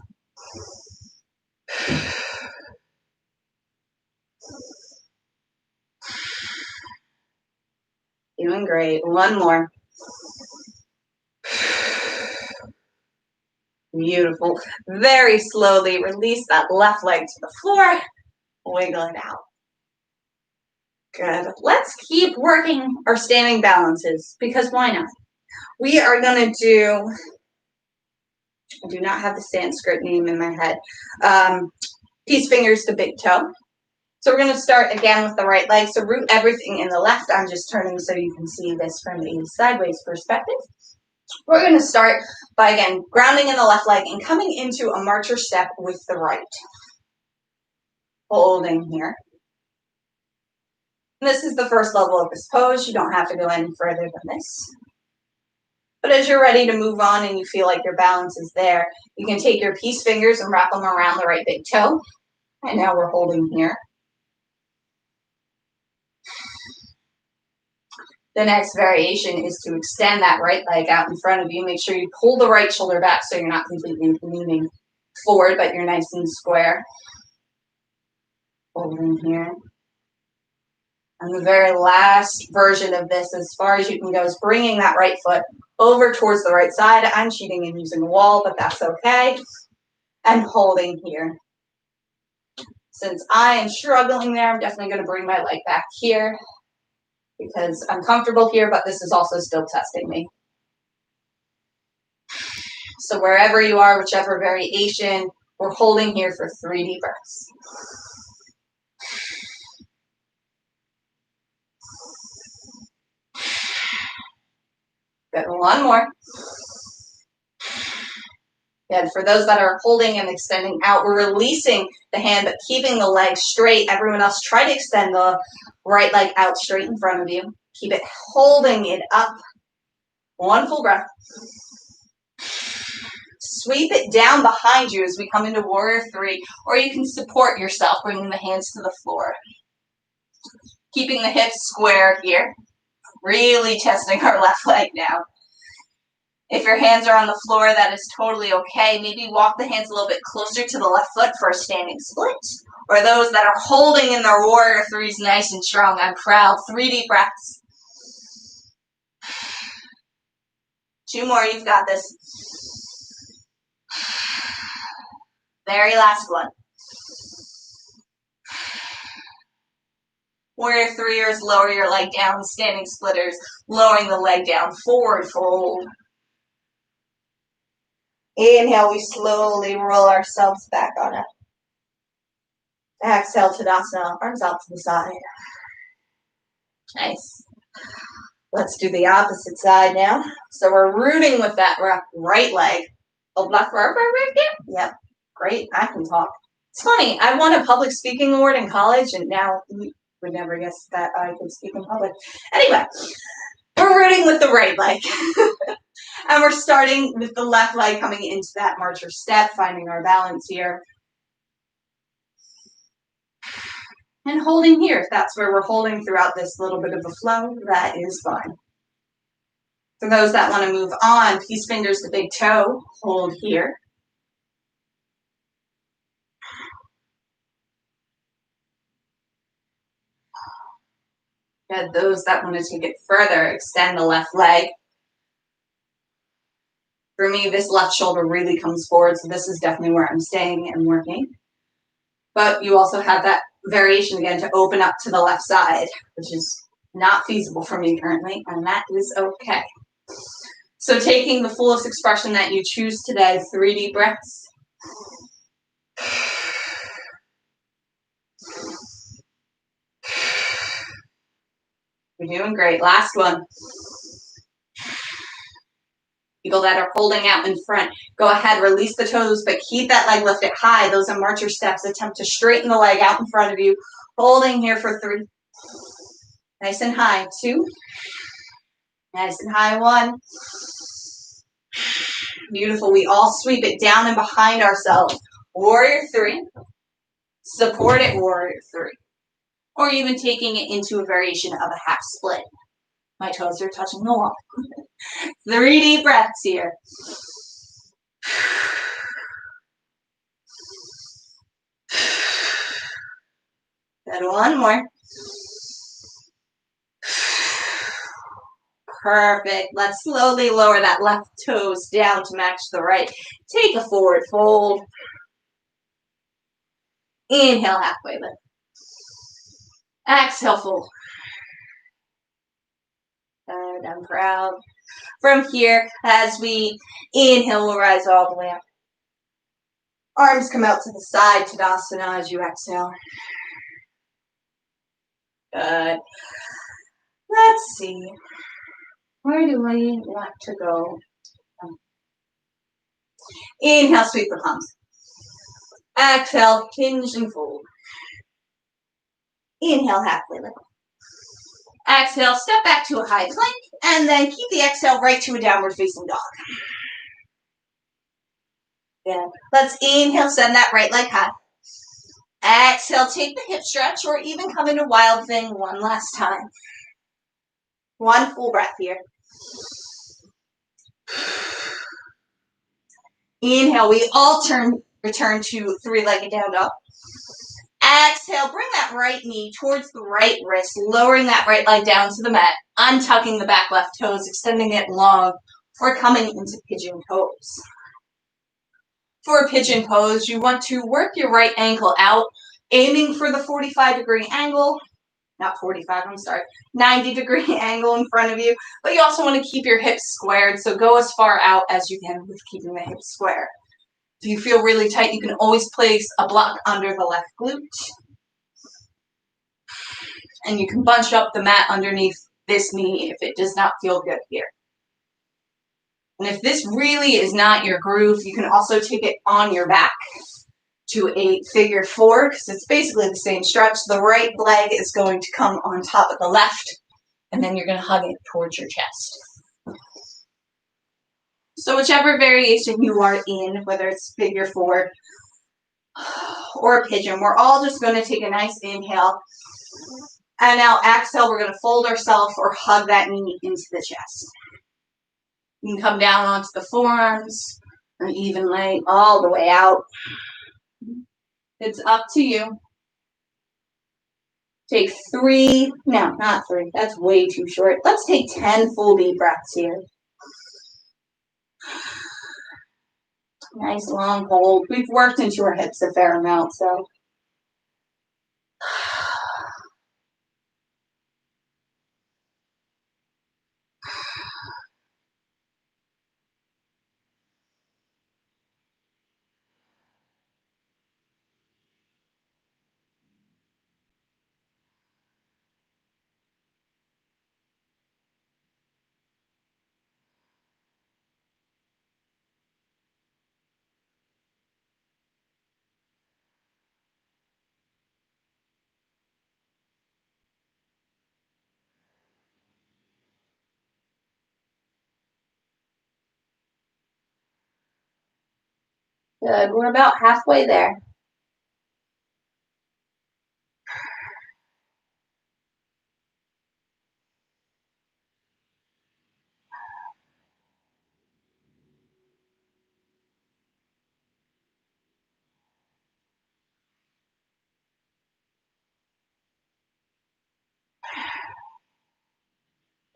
Doing great. 1 more. Beautiful. Very slowly release that left leg to the floor. Wiggle it out. Good. Let's keep working our standing balances because why not? We are going to do, I do not have the Sanskrit name in my head, peace fingers to big toe. So we're going to start again with the right leg. So root everything in the left. I'm just turning so you can see this from a sideways perspective. We're going to start by, again, grounding in the left leg and coming into a marcher step with the right. Holding here. And this is the first level of this pose. You don't have to go any further than this. But as you're ready to move on and you feel like your balance is there, you can take your peace fingers and wrap them around the right big toe. And now we're holding here. The next variation is to extend that right leg out in front of you. Make sure you pull the right shoulder back so you're not completely leaning forward, but you're nice and square. Holding here. And the very last version of this, as far as you can go, is bringing that right foot over towards the right side. I'm cheating and using a wall, but that's okay. And holding here. Since I am struggling there, I'm definitely going to bring my leg back here because I'm comfortable here, but this is also still testing me. So wherever you are, whichever variation, we're holding here for 3 deep breaths. Good. 1 more. Good. For those that are holding and extending out, we're releasing the hand but keeping the leg straight. Everyone else, try to extend the right leg out straight in front of you. Keep it holding it up. 1 full breath. Sweep it down behind you as we come into Warrior 3, or you can support yourself, bringing the hands to the floor. Keeping the hips square here. Really testing our left leg now. If your hands are on the floor, that is totally okay. Maybe walk the hands a little bit closer to the left foot for a standing split. Or those that are holding in their Warrior 3s nice and strong. I'm proud. 3 deep breaths. 2 more. You've got this. Very last one. Warrior 3ers, lower your leg down. Standing splitters, lowering the leg down. Forward fold. Inhale, we slowly roll ourselves back on up. Exhale, Tadasana, arms out to the side. Nice. Let's do the opposite side now. So we're rooting with that right leg. Oh, black right there? Yep. Great, I can talk. It's funny, I won a public speaking award in college, and now you would never guess that I could speak in public. Anyway, we're rooting with the right leg. And we're starting with the left leg coming into that marcher step, finding our balance here. And holding here, if that's where we're holding throughout this little bit of a flow, that is fine. For those that want to move on, peace fingers to big toe, hold here. And those that want to take it further, extend the left leg. For me, this left shoulder really comes forward, so this is definitely where I'm staying and working. But you also have that variation again to open up to the left side, which is not feasible for me currently, and that is okay. So taking the fullest expression that you choose today, 3 deep breaths. You're doing great. Last one. People that are holding out in front, go ahead, release the toes, but keep that leg lifted high. Those are marcher steps. Attempt to straighten the leg out in front of you. Holding here for 3. Nice and high. 2. Nice and high. 1. Beautiful. We all sweep it down and behind ourselves. Warrior 3. Support it, warrior 3. Or even taking it into a variation of a half split. My toes are touching the wall. 3 deep breaths here. Good. 1 more. Perfect. Let's slowly lower that left toes down to match the right. Take a forward fold. Inhale, halfway lift. Exhale, fold. Good. I'm proud. From here, as we inhale, we'll rise all the way up. Arms come out to the side, Tadasana, as you exhale. Good. Let's see. Where do we want to go? Inhale, sweep the palms. Exhale, hinge and fold. Inhale, halfway lift. Exhale, step back to a high plank, and then keep the exhale right to a downward facing dog. Good. Let's inhale, send that right leg high. Exhale, take the hip stretch, or even come into wild thing one last time. 1 full breath here. Inhale, we all return to 3-legged down dog. Exhale, bring that right knee towards the right wrist, lowering that right leg down to the mat, untucking the back left toes, extending it long, for coming into pigeon pose. For pigeon pose, you want to work your right ankle out, aiming for the 45-degree angle, not 45, I'm sorry, 90-degree angle in front of you, but you also want to keep your hips squared, so go as far out as you can with keeping the hips square. If you feel really tight, you can always place a block under the left glute. And you can bunch up the mat underneath this knee if it does not feel good here. And if this really is not your groove, you can also take it on your back to a figure 4, because it's basically the same stretch. The right leg is going to come on top of the left, and then you're going to hug it towards your chest. So whichever variation you are in, whether it's figure 4 or a pigeon, we're all just going to take a nice inhale. And now exhale, we're going to fold ourselves or hug that knee into the chest. You can come down onto the forearms, an even leg all the way out. It's up to you. Take 3, no, not 3, that's way too short. Let's take 10 full deep breaths here. Nice long hold. We've worked into our hips a fair amount, so. Good, we're about halfway there.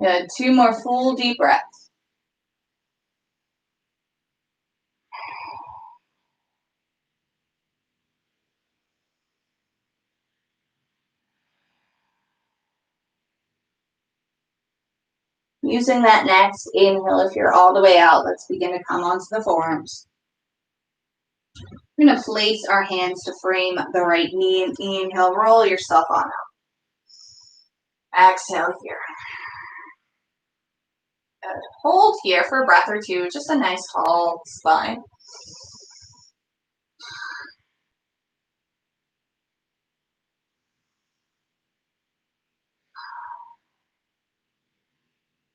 Good. 2 more full deep breaths. Using that next inhale, if you're all the way out, let's begin to come onto the forearms. We're going to place our hands to frame the right knee and inhale, roll yourself on up. Exhale here. Good. Hold here for a breath or two, just a nice tall spine.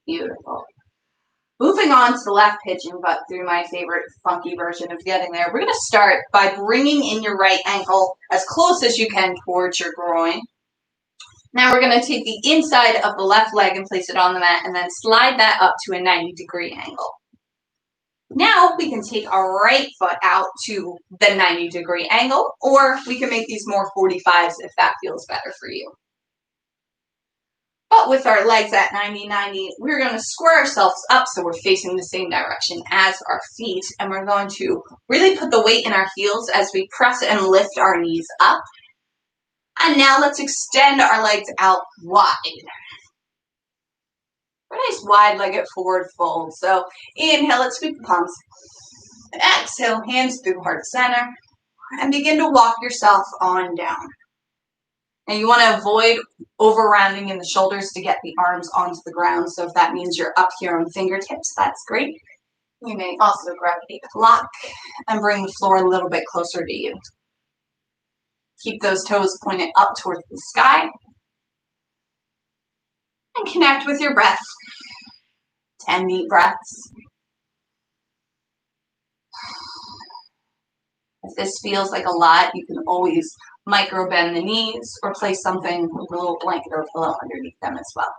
Beautiful. Moving on to the left pigeon, but through my favorite funky version of getting there, we're going to start by bringing in your right ankle as close as you can towards your groin. Now we're going to take the inside of the left leg and place it on the mat and then slide that up to a 90-degree angle. Now we can take our right foot out to the 90-degree angle, or we can make these more 45s if that feels better for you. But with our legs at 90-90, we're going to square ourselves up so we're facing the same direction as our feet, and we're going to really put the weight in our heels as we press and lift our knees up. And now let's extend our legs out wide. A nice wide-legged forward fold. So inhale, let's sweep the palms. Exhale, hands through heart center, and begin to walk yourself on down. And you want to avoid over-rounding in the shoulders to get the arms onto the ground. So if that means you're up here on fingertips, that's great. You may also grab a block and bring the floor a little bit closer to you. Keep those toes pointed up towards the sky. And connect with your breath. 10 deep breaths. If this feels like a lot, you can always micro bend the knees or place something with a little blanket or pillow underneath them as well.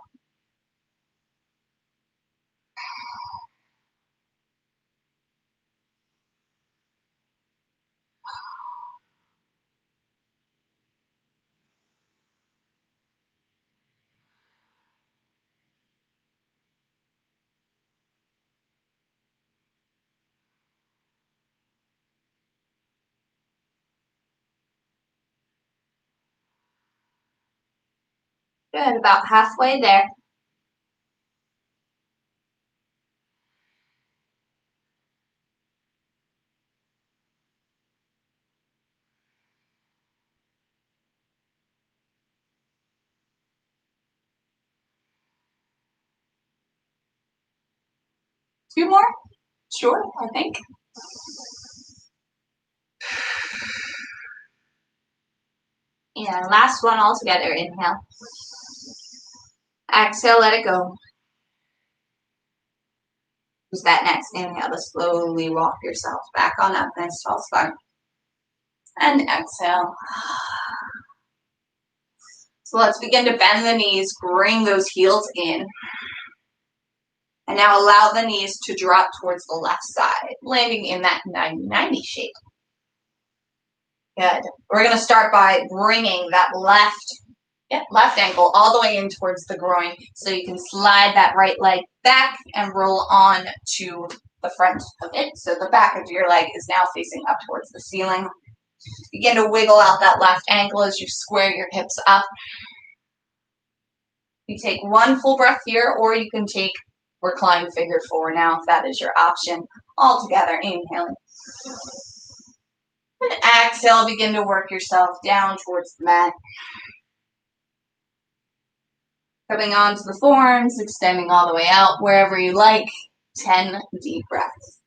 Good, about halfway there. Two more? Sure, I think. And last one all together. Inhale. Exhale, let it go. Use that next inhale to slowly walk yourself back on up. Nice tall spine. And exhale. So let's begin to bend the knees, bring those heels in. And now allow the knees to drop towards the left side, landing in that 90-90 shape. Good. We're going to start by bringing that left ankle all the way in towards the groin so you can slide that right leg back and roll on to the front of it. So the back of your leg is now facing up towards the ceiling. Begin to wiggle out that left ankle as you square your hips up. You take one full breath here, or you can take reclined figure four now if that is your option. All together, inhaling. And exhale, begin to work yourself down towards the mat. Coming onto the forearms, extending all the way out wherever you like. 10 deep breaths.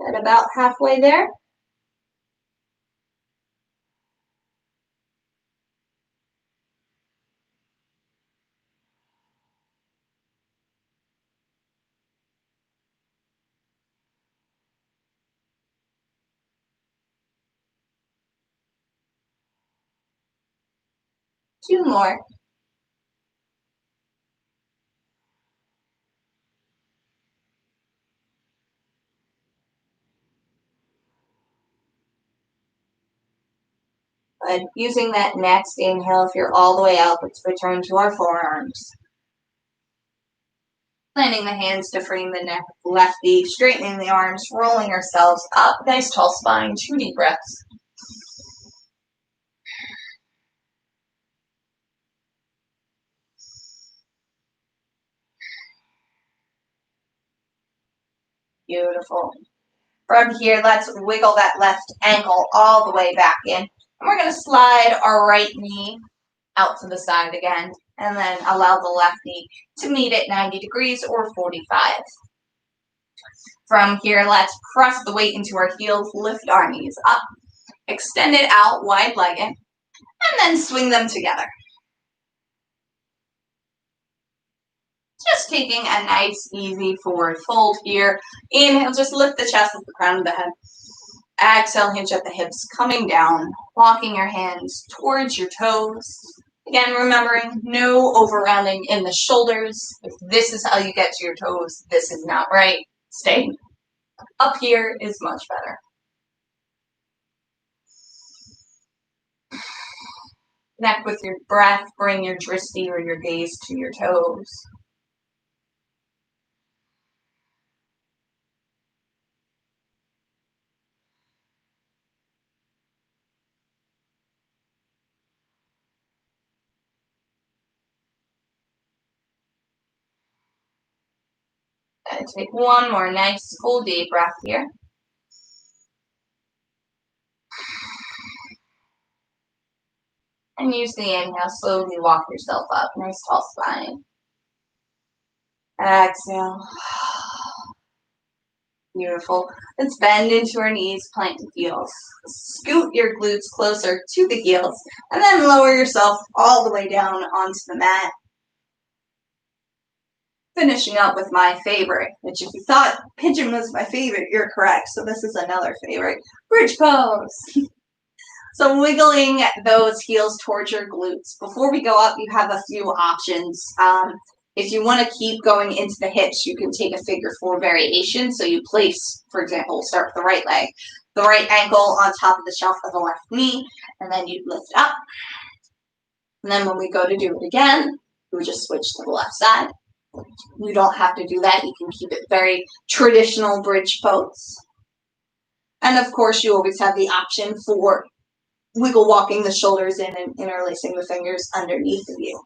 At about halfway there. 2 more. Good. Using that next inhale, if you're all the way up, let's return to our forearms. Planting the hands to frame the neck, left knee, straightening the arms, rolling ourselves up. Nice tall spine, 2 deep breaths. Beautiful. From here, let's wiggle that left ankle all the way back in. And we're going to slide our right knee out to the side again. And then allow the left knee to meet at 90 degrees or 45. From here, let's press the weight into our heels, lift our knees up, extend it out, wide-legged, and then swing them together. Just taking a nice, easy forward fold here. Inhale, just lift the chest with the crown of the head. Exhale, hinge at the hips, coming down, walking your hands towards your toes. Again, remembering no over-rounding in the shoulders. If this is how you get to your toes, this is not right. Staying up here is much better. Connect with your breath. Bring your drishti or your gaze to your toes. And take one more nice full deep breath here. And use the inhale, slowly walk yourself up. Nice tall spine. Exhale. Beautiful. Let's bend into our knees, plant the heels. Scoot your glutes closer to the heels, and then lower yourself all the way down onto the mat. Finishing up with my favorite, which if you thought pigeon was my favorite, you're correct. So this is another favorite, bridge pose. So wiggling those heels towards your glutes. Before we go up, you have a few options. If you want to keep going into the hips, you can take a figure 4 variation. So you place, for example, start with the right leg, the right ankle on top of the shelf of the left knee, and then you'd lift up. And then when we go to do it again, we just switch to the left side. You don't have to do that. You can keep it very traditional bridge pose. And of course, you always have the option for wiggle walking the shoulders in and interlacing the fingers underneath of you.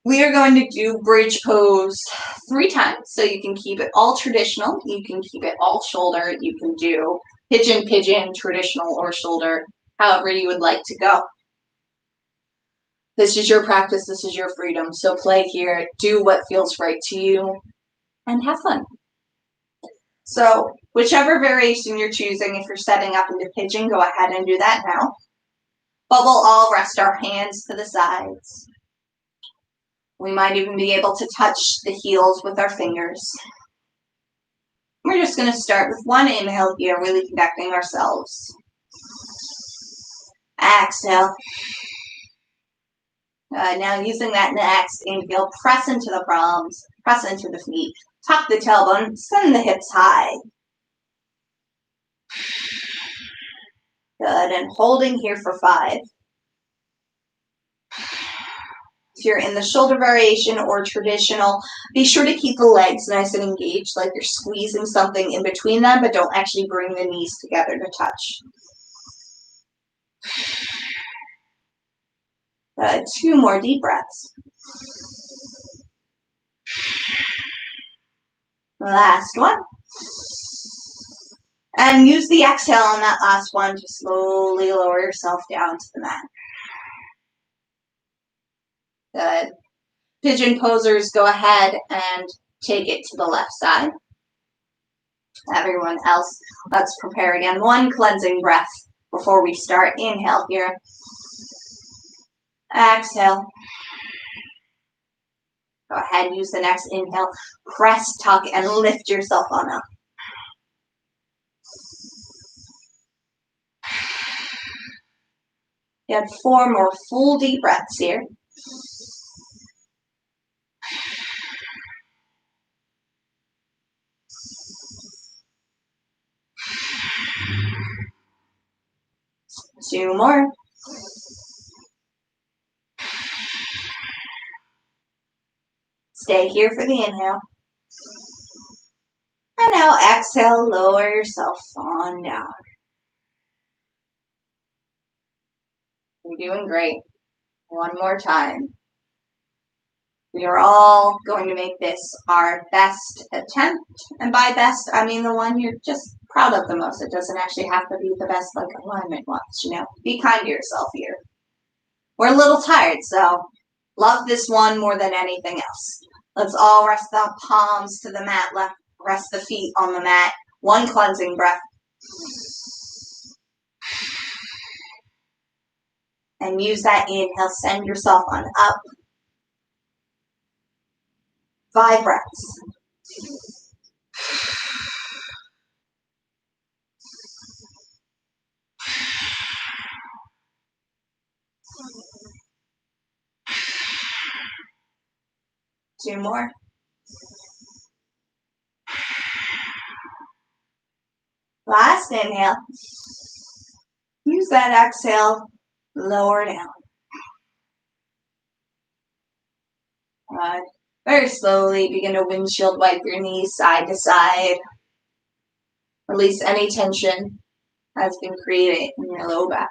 We are going to do bridge pose 3 times, so you can keep it all traditional, you can keep it all shoulder, you can do pigeon, pigeon, traditional or shoulder, however you would like to go. This is your practice, this is your freedom, so play here, do what feels right to you, and have fun. So whichever variation you're choosing, if you're setting up into pigeon, go ahead and do that now. But we'll all rest our hands to the sides. We might even be able to touch the heels with our fingers. We're just going to start with one inhale here, really connecting ourselves. Exhale. Now using that next inhale, press into the palms, press into the feet, tuck the tailbone, send the hips high. Good, and holding here for 5. If you're in the shoulder variation or traditional, be sure to keep the legs nice and engaged, like you're squeezing something in between them, but don't actually bring the knees together to touch. 2 more deep breaths. Last one. And use the exhale on that last one to slowly lower yourself down to the mat. Good. Pigeon posers, go ahead and take it to the left side. Everyone else, let's prepare again. 1 cleansing breath before we start. Inhale here. Exhale. Go ahead and use the next inhale. Press, tuck, and lift yourself on up. You had 4 more full deep breaths here. Two more. Stay here for the inhale. And now exhale, lower yourself on down. You're doing great. One more time. We are all going to make this our best attempt. And by best, I mean the one you're just proud of the most. It doesn't actually have to be the best like alignment wants, you know. Be kind to yourself here. We're a little tired, so love this one more than anything else. Let's all rest the palms to the mat, rest the feet on the mat. One cleansing breath. And use that inhale, send yourself on up. 5 breaths. Two more. Last inhale. Use that exhale, lower down. Very slowly begin to windshield wipe your knees side to side. Release any tension that's been created in your low back.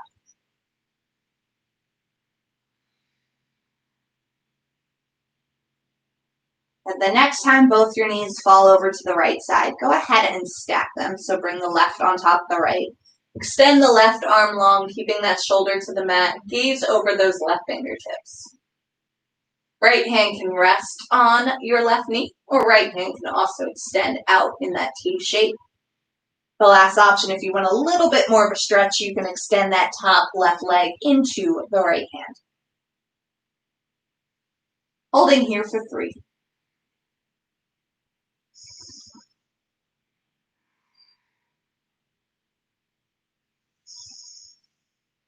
And the next time both your knees fall over to the right side, go ahead and stack them. So bring the left on top of the right. Extend the left arm long, keeping that shoulder to the mat. Gaze over those left fingertips. Right hand can rest on your left knee, or right hand can also extend out in that T shape. The last option, if you want a little bit more of a stretch, you can extend that top left leg into the right hand. Holding here for 3.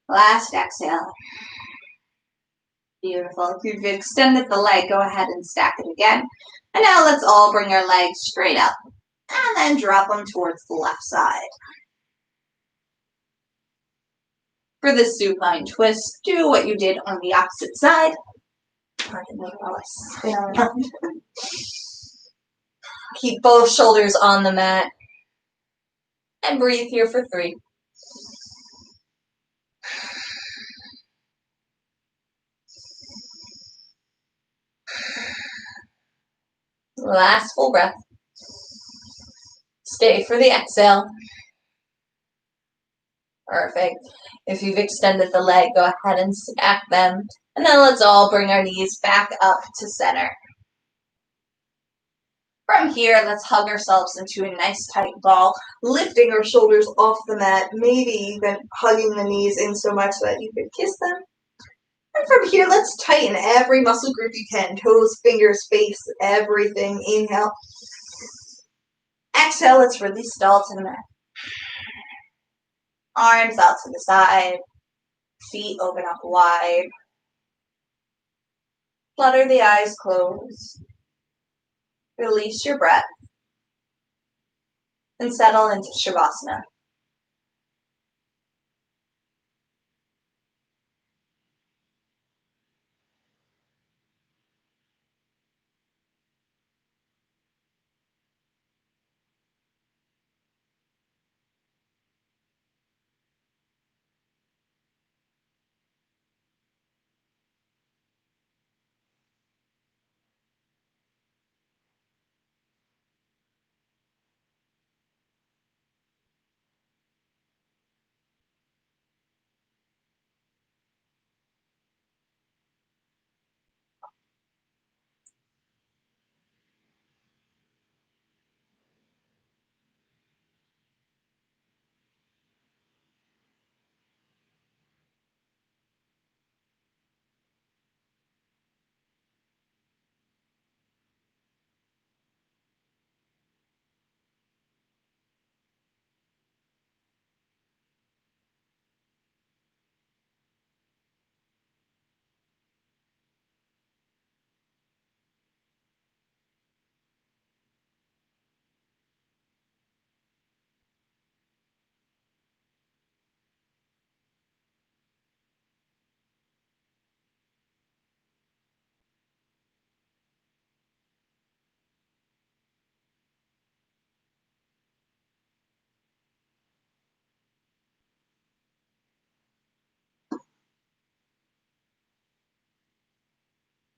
Last exhale. Beautiful. If you've extended the leg, go ahead and stack it again. And now let's all bring our legs straight up and then drop them towards the left side. For the supine twist, do what you did on the opposite side. Keep both shoulders on the mat. And breathe here for 3. Last full breath. Stay for the exhale. Perfect. If you've extended the leg, go ahead and stack them. And then let's all bring our knees back up to center. From here, let's hug ourselves into a nice tight ball, lifting our shoulders off the mat, maybe even hugging the knees in so much that you can kiss them. And from here, let's tighten every muscle group you can. Toes, fingers, face, everything. Inhale. Exhale, let's release it all to the mat. Arms out to the side. Feet open up wide. Flutter the eyes closed. Release your breath. And settle into Shavasana.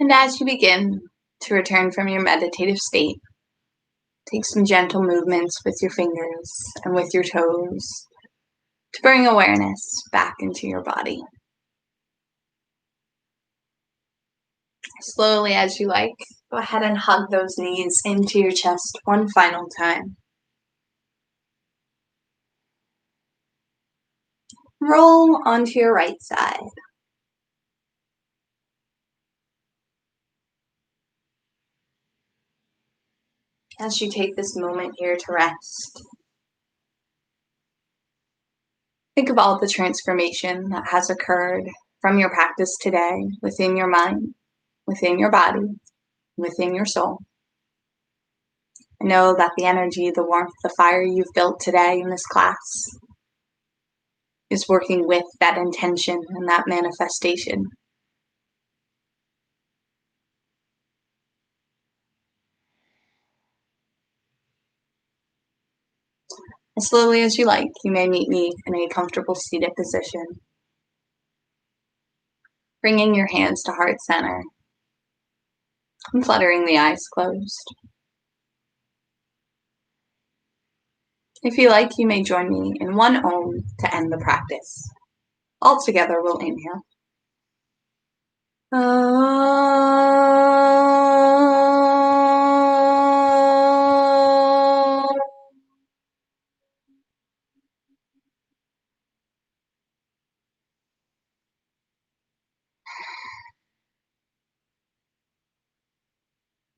And as you begin to return from your meditative state, take some gentle movements with your fingers and with your toes to bring awareness back into your body. Slowly as you like, go ahead and hug those knees into your chest one final time. Roll onto your right side. As you take this moment here to rest, think of all the transformation that has occurred from your practice today within your mind, within your body, within your soul. Know that the energy, the warmth, the fire you've built today in this class is working with that intention and that manifestation. As slowly as you like, you may meet me in a comfortable seated position. Bringing your hands to heart center and fluttering the eyes closed. If you like, you may join me in one Om to end the practice. All together, we'll inhale.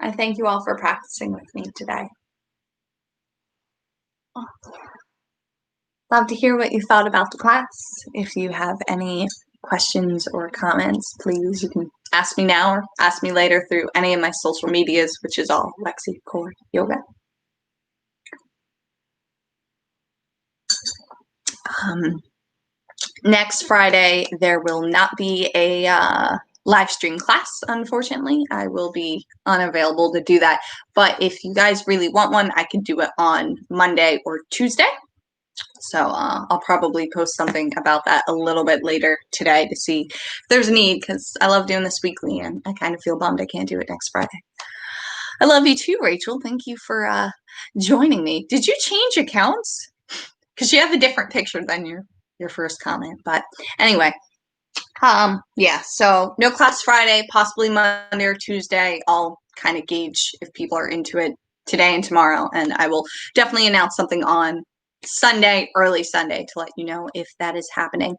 I thank you all for practicing with me today. Love to hear what you thought about the class. If you have any questions or comments, please, you can ask me now or ask me later through any of my social medias, which is all Lexiecoreyoga. Next Friday, there will not be a live stream class, unfortunately. I will be unavailable to do that. But if you guys really want one, I can do it on Monday or Tuesday. So I'll probably post something about that a little bit later today to see if there's a need, because I love doing this weekly and I kind of feel bummed I can't do it next Friday. I love you too, Rachel. Thank you for joining me. Did you change accounts? Because you have a different picture than your first comment. But anyway, yeah, so no class Friday, possibly Monday or Tuesday. I'll kind of gauge if people are into it today and tomorrow, and I will definitely announce something on Sunday, early Sunday, to let you know if that is happening.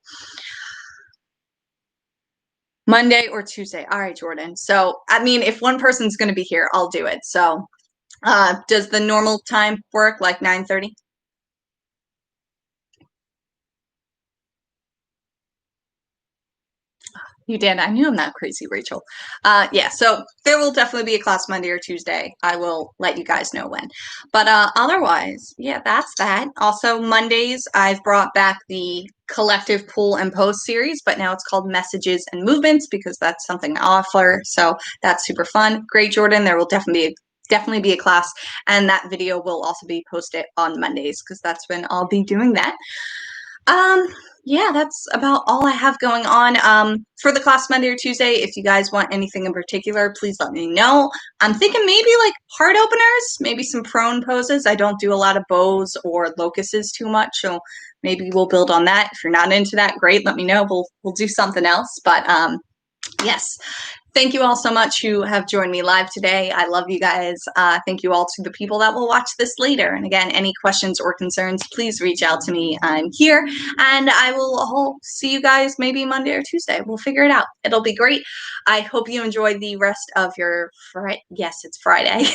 Monday or Tuesday. All right, Jordan. So, I mean, if one person's going to be here, I'll do it. So, does the normal time work, like 9:30? You did. I knew I'm not crazy, Rachel. Yeah, so there will definitely be a class Monday or Tuesday. I will let you guys know when. But otherwise, yeah, that's that. Also, Mondays, I've brought back the collective pull and pose series, but now it's called Messages and Movements because that's something I offer. So that's super fun. Great, Jordan. There will definitely be a class, and that video will also be posted on Mondays because that's when I'll be doing that. Yeah, that's about all I have going on. For the class Monday or Tuesday, if you guys want anything in particular, please let me know. I'm thinking maybe like heart openers, maybe some prone poses. I don't do a lot of bows or locusts too much, so maybe we'll build on that. If you're not into that, great, let me know. We'll do something else. But yes. Thank you all so much who have joined me live today. I love you guys. Thank you all to the people that will watch this later. And again, any questions or concerns, please reach out to me. I'm here, and I will see you guys maybe Monday or Tuesday. We'll figure it out. It'll be great. I hope you enjoy the rest of your Friday. Yes, it's Friday.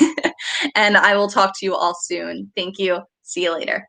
And I will talk to you all soon. Thank you. See you later.